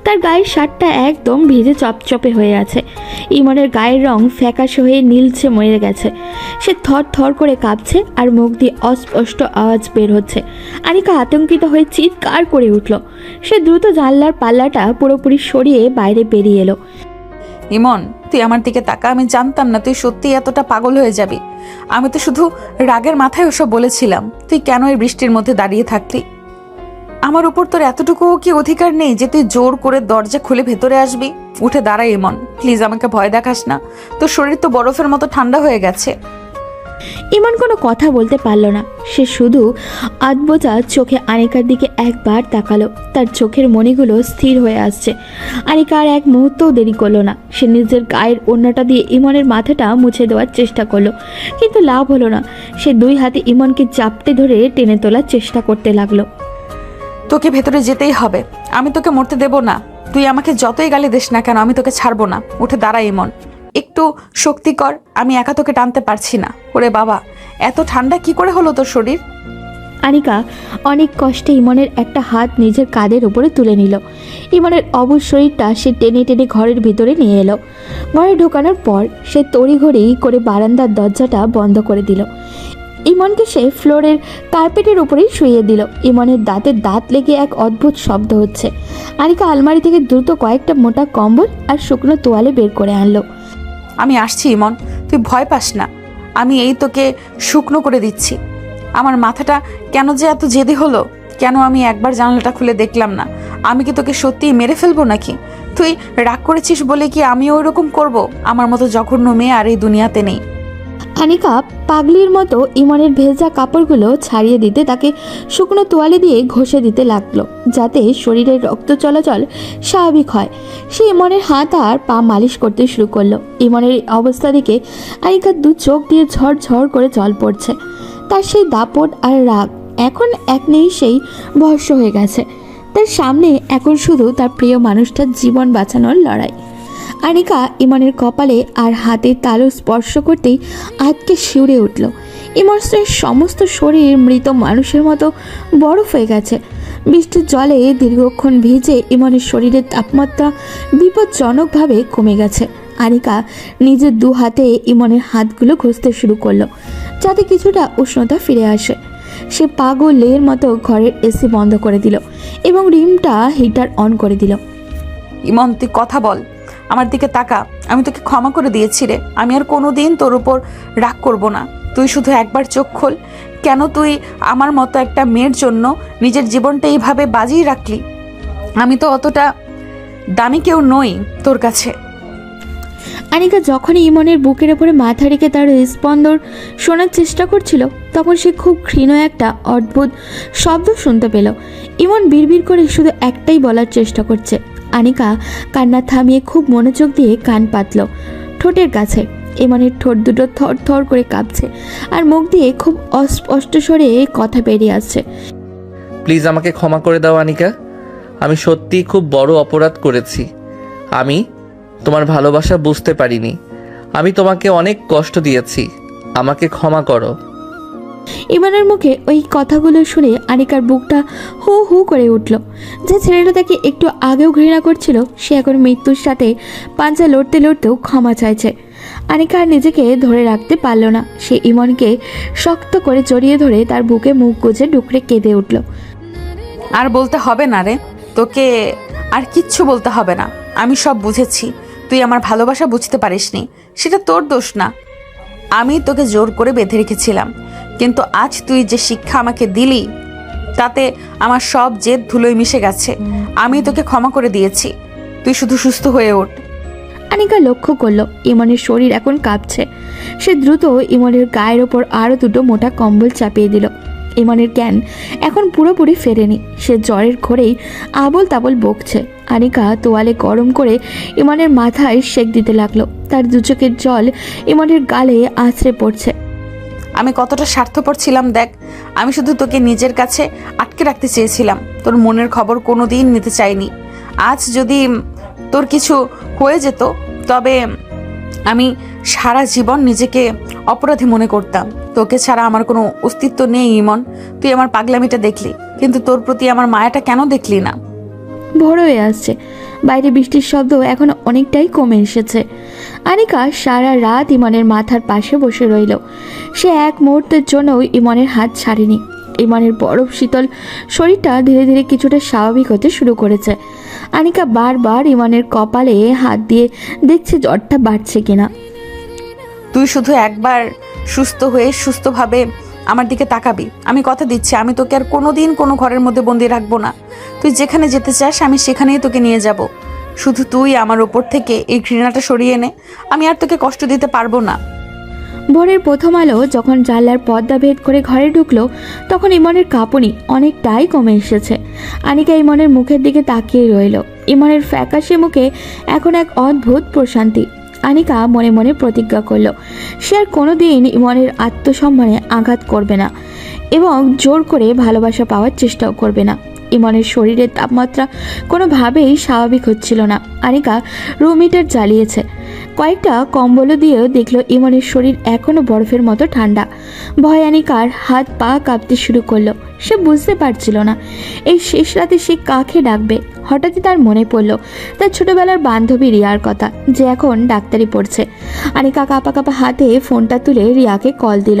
তার গায়ের শার্টটা একদম ভিজে চপচপে হয়ে আছে। ইমনের গায়ের রং ফ্যাকাশে হয়ে নীলচে মরে গেছে। সে থর থর করে কাঁপছে আর মুখ দিয়ে অস্পষ্ট আওয়াজ বের হচ্ছে। আনিকা আতঙ্কিত হয়ে চিৎকার করে উঠল। সে দ্রুত জানলার পাল্লাটা পুরোপুরি সরিয়ে বাইরে বেরিয়ে এলো। ইমন, তুই আমার দিকে তাকা। আমি জানতাম না তুই সত্যি এতটা পাগল হয়ে যাবি। আমি তো শুধু রাগের মাথায় ওসব বলেছিলাম। তুই কেন এই বৃষ্টির মধ্যে দাঁড়িয়ে থাকলি? আমার উপর তোর এতটুকুও কি অধিকার নেই যে তুই জোর করে দরজা খুলে ভেতরে আসবি? উঠে দাঁড়া ইমন, প্লিজ, আমাকে ভয় দেখাস না। তোর শরীর তো বরফের মতো ঠান্ডা হয়ে গেছে। ইমন কোনো কথা বলতে পারল না। সে শুধু আধবোঝা চোখে আনিকার দিকে একবার তাকালো। তার চোখের মণিগুলো স্থির হয়ে আসছে। আনিকা আর এক মুহূর্তও দেরি করলো না। সে নিজের গায়ের ওড়নাটা দিয়ে ইমনের মাথাটা মুছে দেওয়ার চেষ্টা করলো, কিন্তু লাভ হলো না। সে দুই হাতে ইমনকে চাপটে ধরে টেনে তোলার চেষ্টা করতে লাগলো। তোকে ভেতরে যেতেই হবে। আমি তোকে মরতে দেব না। তুই আমাকে যতই গালি দিস না কেন, আমি তোকে ছাড়বো না। উঠে দাঁড়া ইমন, একটু শক্তি কর। আমি একা তোকে টানতে পারছি না। ওরে বাবা, এত ঠান্ডা কি করে হলো তোর শরীর? আনিকা অনেক কষ্টে ইমনের একটা হাত নিজের কাঁধের উপরে তুলে নিল। ইমনের অবশ শরীরটা সে টেনে টেনে ঘরের ভিতরে নিয়ে এলো। ঘরে ঢোকানোর পর সে তড়িঘড়ি করে বারান্দার দরজাটা বন্ধ করে দিল। ইমনকে সে ফ্লোরের কার্পেটের উপরেই শুইয়ে দিল। ইমনের দাঁতের দাঁত লেগে এক অদ্ভুত শব্দ হচ্ছে। আনিকা আলমারি থেকে দ্রুত কয়েকটা মোটা কম্বল আর শুকনো তোয়ালে বের করে আনলো। আমি আসছি ইমন, তুই ভয় পাস না। আমি এই তোকে শুকনো করে দিচ্ছি। আমার মাথাটা কেন যে এত জেদি হলো? কেন আমি একবার জানলাটা খুলে দেখলাম না? আমি কি তোকে সত্যিই মেরে ফেলবো নাকি? তুই রাগ করেছিস বলে কি আমিও ওইরকম করব? আমার মতো জঘন্য মেয়ে আর এই দুনিয়াতে নেই। আনিকা পাগলির মতো ইমনের ভেজা কাপড়গুলো ছাড়িয়ে দিতে তাকে শুকনো তোয়ালে দিয়ে ঘষে দিতে লাগলো, যাতে শরীরের রক্ত চলাচল স্বাভাবিক হয়। সে ইমনের হাত আর পা মালিশ করতে শুরু করলো। ইমনের এই অবস্থা দেখে আনিকার দু চোখ দিয়ে ঝড় করে জল পড়ছে। তার সেই দাপট আর রাগ এখন এক নিমিষেই ভস্ম হয়ে গেছে। তার সামনে এখন শুধু তার প্রিয় মানুষটার জীবন বাঁচানোর লড়াই। আনিকা ইমনের কপালে আর হাতের তালু স্পর্শ করতেই আতকে শিউরে উঠল। ইমনের সমস্ত শরীর মৃত মানুষের মতো বরফ হয়ে গেছে। বৃষ্টির জলে দীর্ঘক্ষণ ভিজে ইমনের শরীরের তাপমাত্রা বিপজ্জনকভাবে কমে গেছে। আনিকা নিজের দু হাতে ইমনের হাতগুলো ঘষতে শুরু করলো, যাতে কিছুটা উষ্ণতা ফিরে আসে। সে পাগলের মতো ঘরের এসি বন্ধ করে দিল এবং রিমটা হিটার অন করে দিল। ইমন, তুই কথা বল, আমার দিকে তাকা। আমি তোকে ক্ষমা করে দিয়েছি রে। আমি আর কোনোদিন তোর উপর রাগ করব না। তুই শুধু একবার চোখ খোল। কেন তুই আমার মতো একটা মেয়ের জন্য নিজের জীবনটা এইভাবে বাজিয়ে রাখলি? আমি তো অতটা দামি কেউ নই তোর কাছে। আনিকা যখনই ইমনের বুকের ওপরে মাথা রেখে তার স্পন্দন শোনার চেষ্টা করছিল, তখন সে খুব ক্ষীণ একটা অদ্ভুত শব্দ শুনতে পেল। ইমন বিড়বিড় করে শুধু একটাই বলার চেষ্টা করছে। আনিকা কান্না থামিয়ে খুব মনোযোগ দিয়ে কান পাতল ঠোঁটের কাছে। ইমনের ঠোঁট দুটো থর থর করে কাঁপছে আর মুখ দিয়ে খুব অস্পষ্ট স্বরে কথা বেরিয়ে আসছে। প্লিজ আমাকে ক্ষমা করে দাও আনিকা, আমি সত্যিই খুব বড় অপরাধ করেছি। আমি তোমার ভালোবাসা বুঝতে পারিনি, আমি তোমাকে অনেক কষ্ট দিয়েছি, আমাকে ক্ষমা করো। ইমনের মুখে ওই কথাগুলো শুনে আনিকার বুকটা হু হু করে উঠল। যে ছেলেটা তাকে একটু আগেও ঘৃণা করছিল, সে এখন মৃত্যুর সাথে পাঞ্জা লড়তে লড়তেও ক্ষমা চাইছে। আনিকা আর নিজেকে ধরে রাখতে পারল না। সে ইমনকে শক্ত করে জড়িয়ে ধরে তার বুকে মুখ গুজে ডুকরে কেঁদে উঠল। আর বলতে হবে না রে, তোকে আর কিচ্ছু বলতে হবে না। আমি সব বুঝেছি, তুই আমার ভালোবাসা বুঝতে পারিসনি, সেটা তোর দোষ না। আমি তোকে জোর করে বেঁধে রেখেছিলাম, কিন্তু আজ তুই যে শিক্ষা আমাকে দিলি তাতে আমার সব জেদ ধুলোয় মিশে গেছে। আমি তোকে ক্ষমা করে দিয়েছি, তুই শুধু সুস্থ হয়ে ওঠ। আনিকা লক্ষ্য করলো ইমনের শরীর এখন কাঁপছে। সে দ্রুত ইমনের গায়ের ওপর আরও দুটো মোটা কম্বল চাপিয়ে দিল। ইমনের জ্ঞান এখন পুরোপুরি ফেরেনি, সে জ্বরের ঘোরেই আবল তাবল বকছে। আনিকা তোয়ালে গরম করে ইমনের মাথায় সেক দিতে লাগলো। তার দু চোখের জল ইমনের গালে আছড়ে পড়ছে। আমি কতটা স্বার্থপর ছিলাম দেখ, আমি শুধু তোকে নিজের কাছে আটকে রাখতে চেয়েছিলাম, তোর মনের খবর কোনো দিন নিতে চাইনি। আজ যদি তোর কিছু হয়ে যেত তবে আমি সারা জীবন নিজেকে অপরাধী মনে করতাম। তোকে ছাড়া আমার কোনো অস্তিত্ব নেই ইমন। তুই আমার পাগলামিটা দেখলি, কিন্তু তোর প্রতি আমার মায়াটা কেন দেখলি না? ভোর হয়ে আসছে, বাইরে বৃষ্টির শব্দ এখন অনেকটাই কমে এসেছে। আনিকা সারা রাত ইমনের মাথার পাশে বসে রইল। সে এক মুহূর্তের জন্যও ইমনের হাত ছাড়েনি। ইমনের বরফ শীতল শরীরটা ধীরে ধীরে কিছুটা স্বাভাবিক হতে শুরু করেছে। আনিকা বারবার ইমনের কপালে হাত দিয়ে দেখছে জ্বরটা বাড়ছে কিনা। তুই শুধু একবার সুস্থ হয়ে সুস্থভাবে আমার দিকে তাকাবি, আমি কথা দিচ্ছি আমি তোকে আর কোনোদিন কোনো ঘরের মধ্যে বন্দি রাখবো না। তুই যেখানে যেতে চাস আমি সেখানেই তোকে নিয়ে যাব। শুধু তুই আমার ওপর থেকে এই ঘৃণাটা সরিয়ে নে, আমি আর তোকে কষ্ট দিতে পারবো না। ভোরের প্রথম আলো যখন জানলার পর্দা ভেদ করে ঘরে ঢুকলো, তখন ইমনের কাঁপুনি অনেকটাই কমে এসেছে। আনিকা ইমনের মুখের দিকে তাকিয়ে রইল। ইমনের ফ্যাকাশে মুখে এখন এক অদ্ভুত প্রশান্তি। আনিকা মনে মনে প্রতিজ্ঞা করল সে আর কোনোদিন ইমনের আত্মসম্মানে আঘাত করবে না এবং জোর করে ভালোবাসা পাওয়ার চেষ্টাও করবে না। ইমনের শরীরের তাপমাত্রা কোনোভাবেই স্বাভাবিক হচ্ছিল না। আনিকা রুম হিটার জ্বালিয়েছে, কয়েকটা কম্বলও দিয়েও দেখলো ইমনের শরীর এখনো বরফের মতো ঠান্ডা। ভয় আনিকার হাত পা কাঁপতে শুরু করলো। সে বুঝতে পারছিল না এই শেষ রাতে সে কাকে ডাকবে। হঠাৎই তার মনে পড়লো তার ছোটবেলার বান্ধবী রিয়ার কথা, যে এখন ডাক্তারি পড়ছে। আনিকা কাঁপা কাঁপা হাতে ফোনটা তুলে রিয়াকে কল দিল।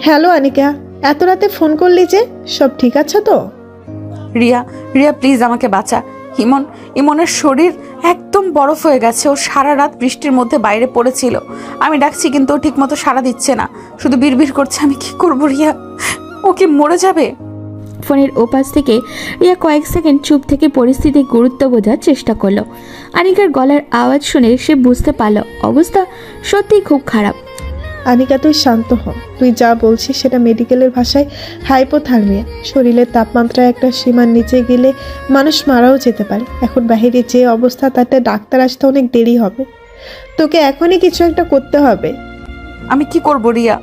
হ্যালো আনিকা, এত রাতে ফোন করলি যে, সব ঠিক আছে তো? রিয়া, প্লিজ আমাকে বাঁচা। ইমনের শরীর একদম বরফ হয়ে গেছে। ও সারা রাত বৃষ্টির মধ্যে বাইরে পড়েছিল, আমি ডাকছি কিন্তু ও ঠিক মতো সাড়া দিচ্ছে না, শুধু বিড়বিড় করছে। আমি কি করব রিয়া, ও কি মরে যাবে? ফোনের ওপাশ থেকে রিয়া কয়েক সেকেন্ড চুপ থেকে পরিস্থিতির গুরুত্ব বোঝার চেষ্টা করলো। আনিকার গলার আওয়াজ শুনে সে বুঝতে পারল অবস্থা সত্যিই খুব খারাপ। আনিকা তুই শান্ত হ, তুই যা বলছিস সেটা মেডিকেলের ভাষায় হাইপোথার্মিয়া। শরীরের তাপমাত্রা একটা সীমার নিচে গেলে মানুষ মারাও যেতে পারে। এখন বাইরে যে অবস্থা, তাতে ডাক্তার আসতে অনেক দেরি হবে। তোকে এখনই কিছু একটা করতে হবে। আমি কি করব রিয়া?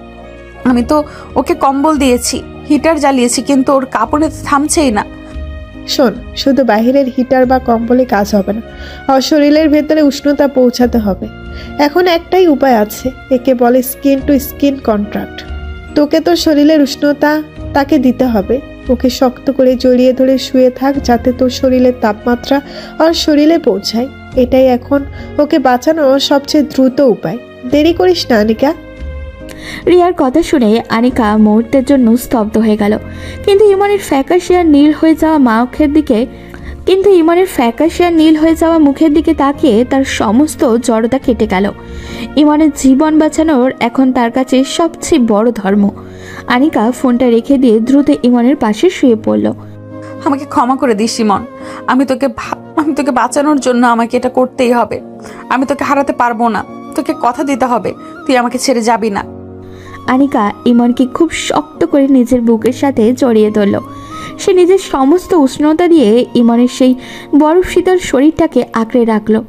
আমি তো ওকে কম্বল দিয়েছি, হিটার জ্বালিয়েছি, কিন্তু ওর কাঁপুনি থামছেই না। শোন, শুধু বাইরের হিটার বা কম্বলে কাজ হবে না, ওর শরীরের ভেতরে উষ্ণতা পৌঁছাতে হবে। এখন একটাই উপায় আছে, একে বলে স্কিন টু স্কিন কন্ট্রাক্ট। তোকে তোর শরীরের উষ্ণতা তাকে দিতে হবে। ওকে শক্ত করে জড়িয়ে ধরে শুয়ে থাক, যাতে তোর শরীরের তাপমাত্রা ওর শরীরে পৌঁছায়। এটাই এখন ওকে বাঁচানোর সবচেয়ে দ্রুত উপায়। দেরি করিস না আনিকা। রিয়ার কথা শুনে আনিকা মুহূর্তের জন্য স্তব্ধ হয়ে গেল। কিন্তু ইমনের ফ্যাকাশে আর নীল হয়ে যাওয়া মুখের দিকে তাকিয়ে তার সমস্ত জড়তা কেটে গেল। ইমনের জীবন বাঁচানোর এখন তার কাছে সবচেয়ে বড় ধর্ম। আনিকা ফোনটা রেখে দিয়ে দ্রুত ইমনের পাশে শুয়ে পড়ল। আমাকে ক্ষমা করে দিস ইমন, আমি তোকে আমি তোকে বাঁচানোর জন্য আমাকে এটা করতেই হবে। আমি তোকে হারাতে পারবো না, তোকে কথা দিতে হবে তুই আমাকে ছেড়ে যাবি না। আনিকা ইমনকে খুব শক্ত করে নিজের বুকের সাথে জড়িয়ে ধরল। সে নিজের সমস্ত উষ্ণতা দিয়ে ইমনের সেই বরফ শীতল শরীরটাকে আঁকড়ে রাখলো।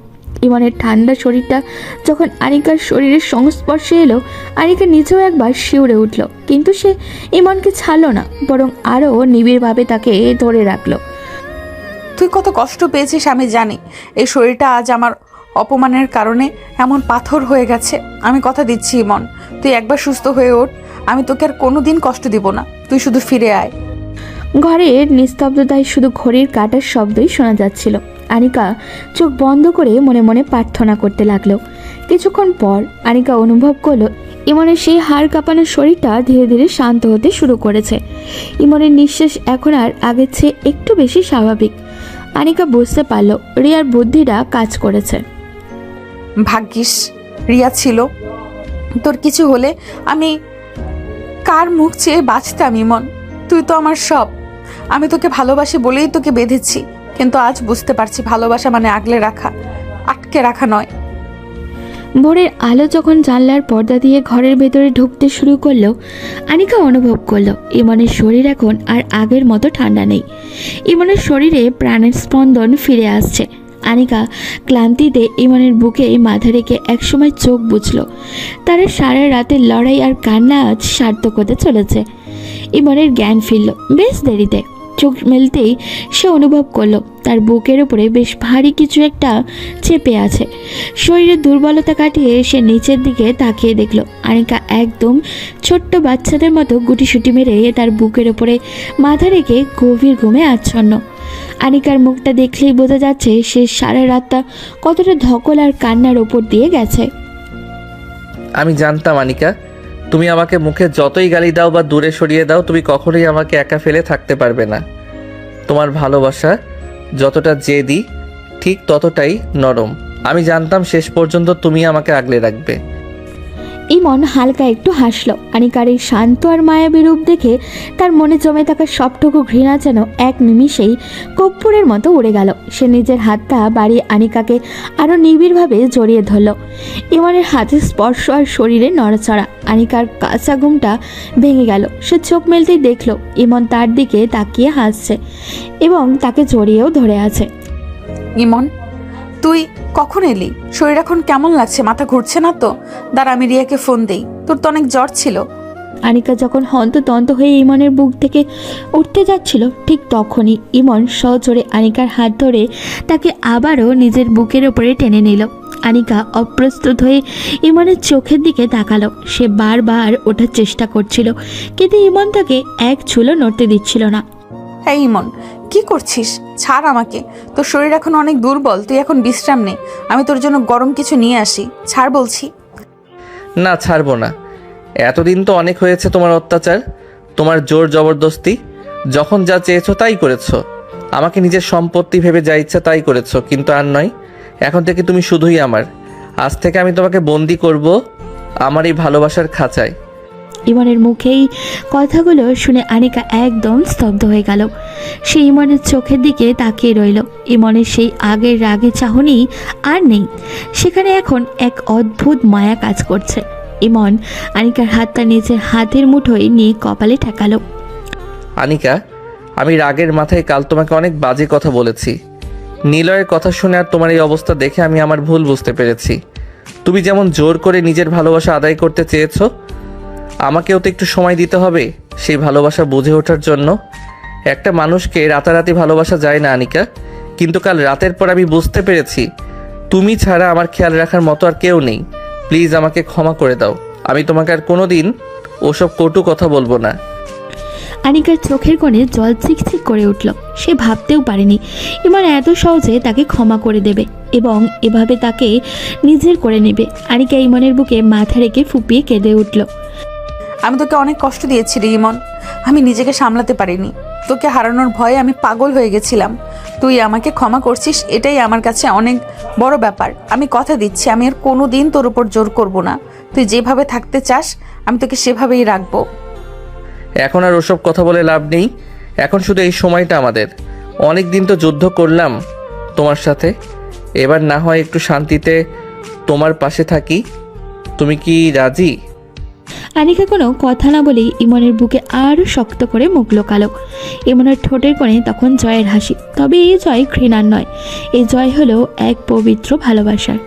ইমনের ঠান্ডা শরীরটা যখন আনিকার শরীরের সংস্পর্শে এলো, আনিকা নিজেও একবার শিউরে উঠল, কিন্তু সে ইমনকে ছাড়লো না, বরং আরও নিবিড়ভাবে তাকে ধরে রাখলো। তুই কত কষ্ট পেয়েছিস আমি জানি। এই শরীরটা আজ আমার অপমানের কারণে এমন পাথর হয়ে গেছে। আমি কথা দিচ্ছি ইমন, তুই একবার সুস্থ হয়ে ওঠ। আমি তোকে আর কোনোদিন কষ্ট দিব না, তুই শুধু ফিরে আয়। ঘরের নিস্তব্ধতায় শুধু ঘড়ির কাটার শব্দই শোনা যাচ্ছিল। আনিকা চোখ বন্ধ করে মনে মনে প্রার্থনা করতে লাগলো। কিছুক্ষণ পর আনিকা অনুভব করলো ইমনের সেই হাড় কাঁপানো শরীরটা ধীরে ধীরে শান্ত হতে শুরু করেছে। ইমনের নিঃশ্বাস এখন আর আগের চেয়ে একটু বেশি স্বাভাবিক। আনিকা বুঝতে পারলো রিয়ার বুদ্ধিটা কাজ করেছে। ভাগ্যিস রিয়া ছিল, তোর কিছু হলে আমি কার মুখ চেয়ে বাঁচতাম ইমন। তুই তো আমার সব। আমি তোকে ভালোবাসি বলেই তোকে বেঁধেছি, কিন্তু আজ বুঝতে পারছি ভালোবাসা মানে আগলে রাখা, আটকে রাখা নয়। ভোরের আলো যখন জানলার পর্দা দিয়ে ঘরের ভেতরে ঢুকতে শুরু করলো, আনিকা অনুভব করলো ইমনের শরীর এখন আর আগের মতো ঠান্ডা নেই। ইমনের শরীরে প্রাণের স্পন্দন ফিরে আসছে। আনিকা ক্লান্তিতে ইমনের বুকে মাথা রেখে একসময় চোখ বুঝল। তার সারা রাতের লড়াই আর কান্না আজ সার্থক হতে চলেছে। ইমনের জ্ঞান ফিরল বেশ দেরিতে। চোখ মেলতেই সে অনুভব করলো তার বুকের উপরে বেশ ভারী কিছু একটা চেপে আছে। শরীরের দুর্বলতা কাটিয়ে সে নিচের দিকে তাকিয়ে দেখলো আনিকা একদম ছোট্ট বাচ্চাদের মতো গুটিসুটি মেরে তার বুকের উপরে মাথা রেখে গভীর ঘুমে আচ্ছন্ন। আনিকার মুখটা দেখলেই বোঝা যাচ্ছে সে সারা রাতটা কতটা ধকল আর কান্নার ওপর দিয়ে গেছে। আমি জানতাম আনিকা, তুমি আমাকে মুখে যতই গালি দাও বা দূরে সরিয়ে দাও, তুমি কখনোই আমাকে একা ফেলে থাকতে পারবে না। তোমার ভালোবাসা যতটা জেদি ঠিক ততটাই নরম। আমি জানতাম শেষ পর্যন্ত তুমি আমাকে আগলে রাখবে। ইমন হালকা একটু হাসলো। আনিকার এই শান্ত আর মায়াবী রূপ দেখে তার মনে জমে থাকা সবটুকু ঘৃণা যেন এক নিমিষেই কর্পূরের মতো উড়ে গেল। সে নিজের হাতটা বাড়িয়ে আনিকাকে আরও নিবিড়ভাবে জড়িয়ে ধরল। ইমনের হাতের স্পর্শ আর শরীরে নড়াচড়া আনিকার কাঁচা ঘুমটা ভেঙে গেল। সে চোখ মেলতেই দেখলো ইমন তার দিকে তাকিয়ে হাসছে এবং তাকে জড়িয়েও ধরে আছে। ইমন, তুই কখন এলি? শরীর এখন কেমন লাগছে? মাথা ঘুরছে না তো? দাঁড়া আমি রিয়াকে ফোন দেই। তোর তো অনেক জ্বর ছিল। আনিকা যখন হন্তদন্ত হয়ে ইমনের বুক থেকে উঠতে যাচ্ছিল, ঠিক তখনই ইমন সজোরে আনিকার হাত ধরে তাকে আবারও নিজের বুকের ওপরে টেনে নিল। আনিকা অপ্রস্তুত হয়ে ইমনের চোখের দিকে তাকালো। সে বারবার ওঠার চেষ্টা করছিল, কিন্তু ইমন তাকে এক চুলো নড়তে দিচ্ছিল না। হ্যাঁ ইমন, কি করছিস? ছাড় আমাকে। তোর শরীর এখন অনেক দুর্বল, তুই এখন বিশ্রাম নে। আমি তোর জন্য গরম কিছু নিয়ে আসি। ছাড় বলছি। না, ছাড়বো না। এতদিন তো অনেক হয়েছে তোমার অত্যাচার, তোমার জোর জবরদস্তি। যখন যা চেয়েছো তাই করেছো, আমাকে নিজের সম্পত্তি ভেবে যা ইচ্ছা তাই করেছো, কিন্তু আর নয়। এখন থেকে তুমি শুধুই আমার। আজ থেকে আমি তোমাকে বন্দি করব আমার এই ভালোবাসার খাঁচায়। ইমনের মুখেই কথাগুলো শুনে আনিকা একদম স্তব্ধ হয়ে গেল। সে ইমনের চোখের দিকে তাকিয়ে রইল। ইমনের সেই আগের রাগে চাহনি আর নেই, সেখানে এখন এক অদ্ভুত মায়া কাজ করছে। ইমন আনিকার হাতটা নিজের হাতের মুঠোয় নিয়ে কপালে ঠেকালো। আনিকা, আমি রাগের মাথায় কাল তোমাকে অনেক বাজে কথা বলেছি। নিলয়ের কথা শুনে আর তোমার এই অবস্থা দেখে আমি আমার ভুল বুঝতে পেরেছি। তুমি যেমন জোর করে নিজের ভালোবাসা আদায় করতে চেয়েছো, আমাকেও তো একটু সময় দিতে হবে সেই ভালোবাসা বুঝে ওঠার জন্য। একটা মানুষকে রাতারাতি ভালোবাসা যায় না আনিকা, কিন্তু কাল রাতের পর আমি বুঝতে পেরেছি তুমি ছাড়া আমার খেয়াল রাখার মতো আর কেউ নেই। প্লিজ আমাকে ক্ষমা করে দাও। আমি তোমাকে আর কোনোদিন ওসব কটু কথা বলবো না। আনিকার চোখের কোণে জল চিকচিক করে উঠল। সে ভাবতেও পারেনি ইমন এত সহজে তাকে ক্ষমা করে দেবে এবং এভাবে তাকে নিজের করে নেবে। আনিকা ইমনের বুকে মাথা রেখে ফুপিয়ে কেঁদে উঠল। আমি তোকে অনেক কষ্ট দিয়েছি রে ইমন। আমি নিজেকে সামলাতে পারিনি। তোকে হারানোর ভয়ে আমি পাগল হয়ে গেছিলাম। তুই আমাকে ক্ষমা করছিস, এটাই আমার কাছে অনেক বড় ব্যাপার। আমি কথা দিচ্ছি আমি আর কোনো দিন তোর উপর জোর করব না। তুই যেভাবে থাকতে চাস আমি তোকে সেভাবেই রাখবো। এখন আর ওসব কথা বলে লাভ নেই। এখন শুধু এই সময়টা আমাদের। অনেক দিন তো যুদ্ধ করলাম, তোমার সাথে। এবার না হয় একটু শান্তিতে তোমার পাশে থাকি। তুমি কি রাজি? আনিকা কোনো কথা না বলেই ইমনের বুকে আরও শক্ত করে মুখ লোকালো। ইমনের ঠোঁটের কোণে তখন জয়ের হাসি। তবে এই জয় ঘৃণার নয়, এই জয় হলো এক পবিত্র ভালোবাসার।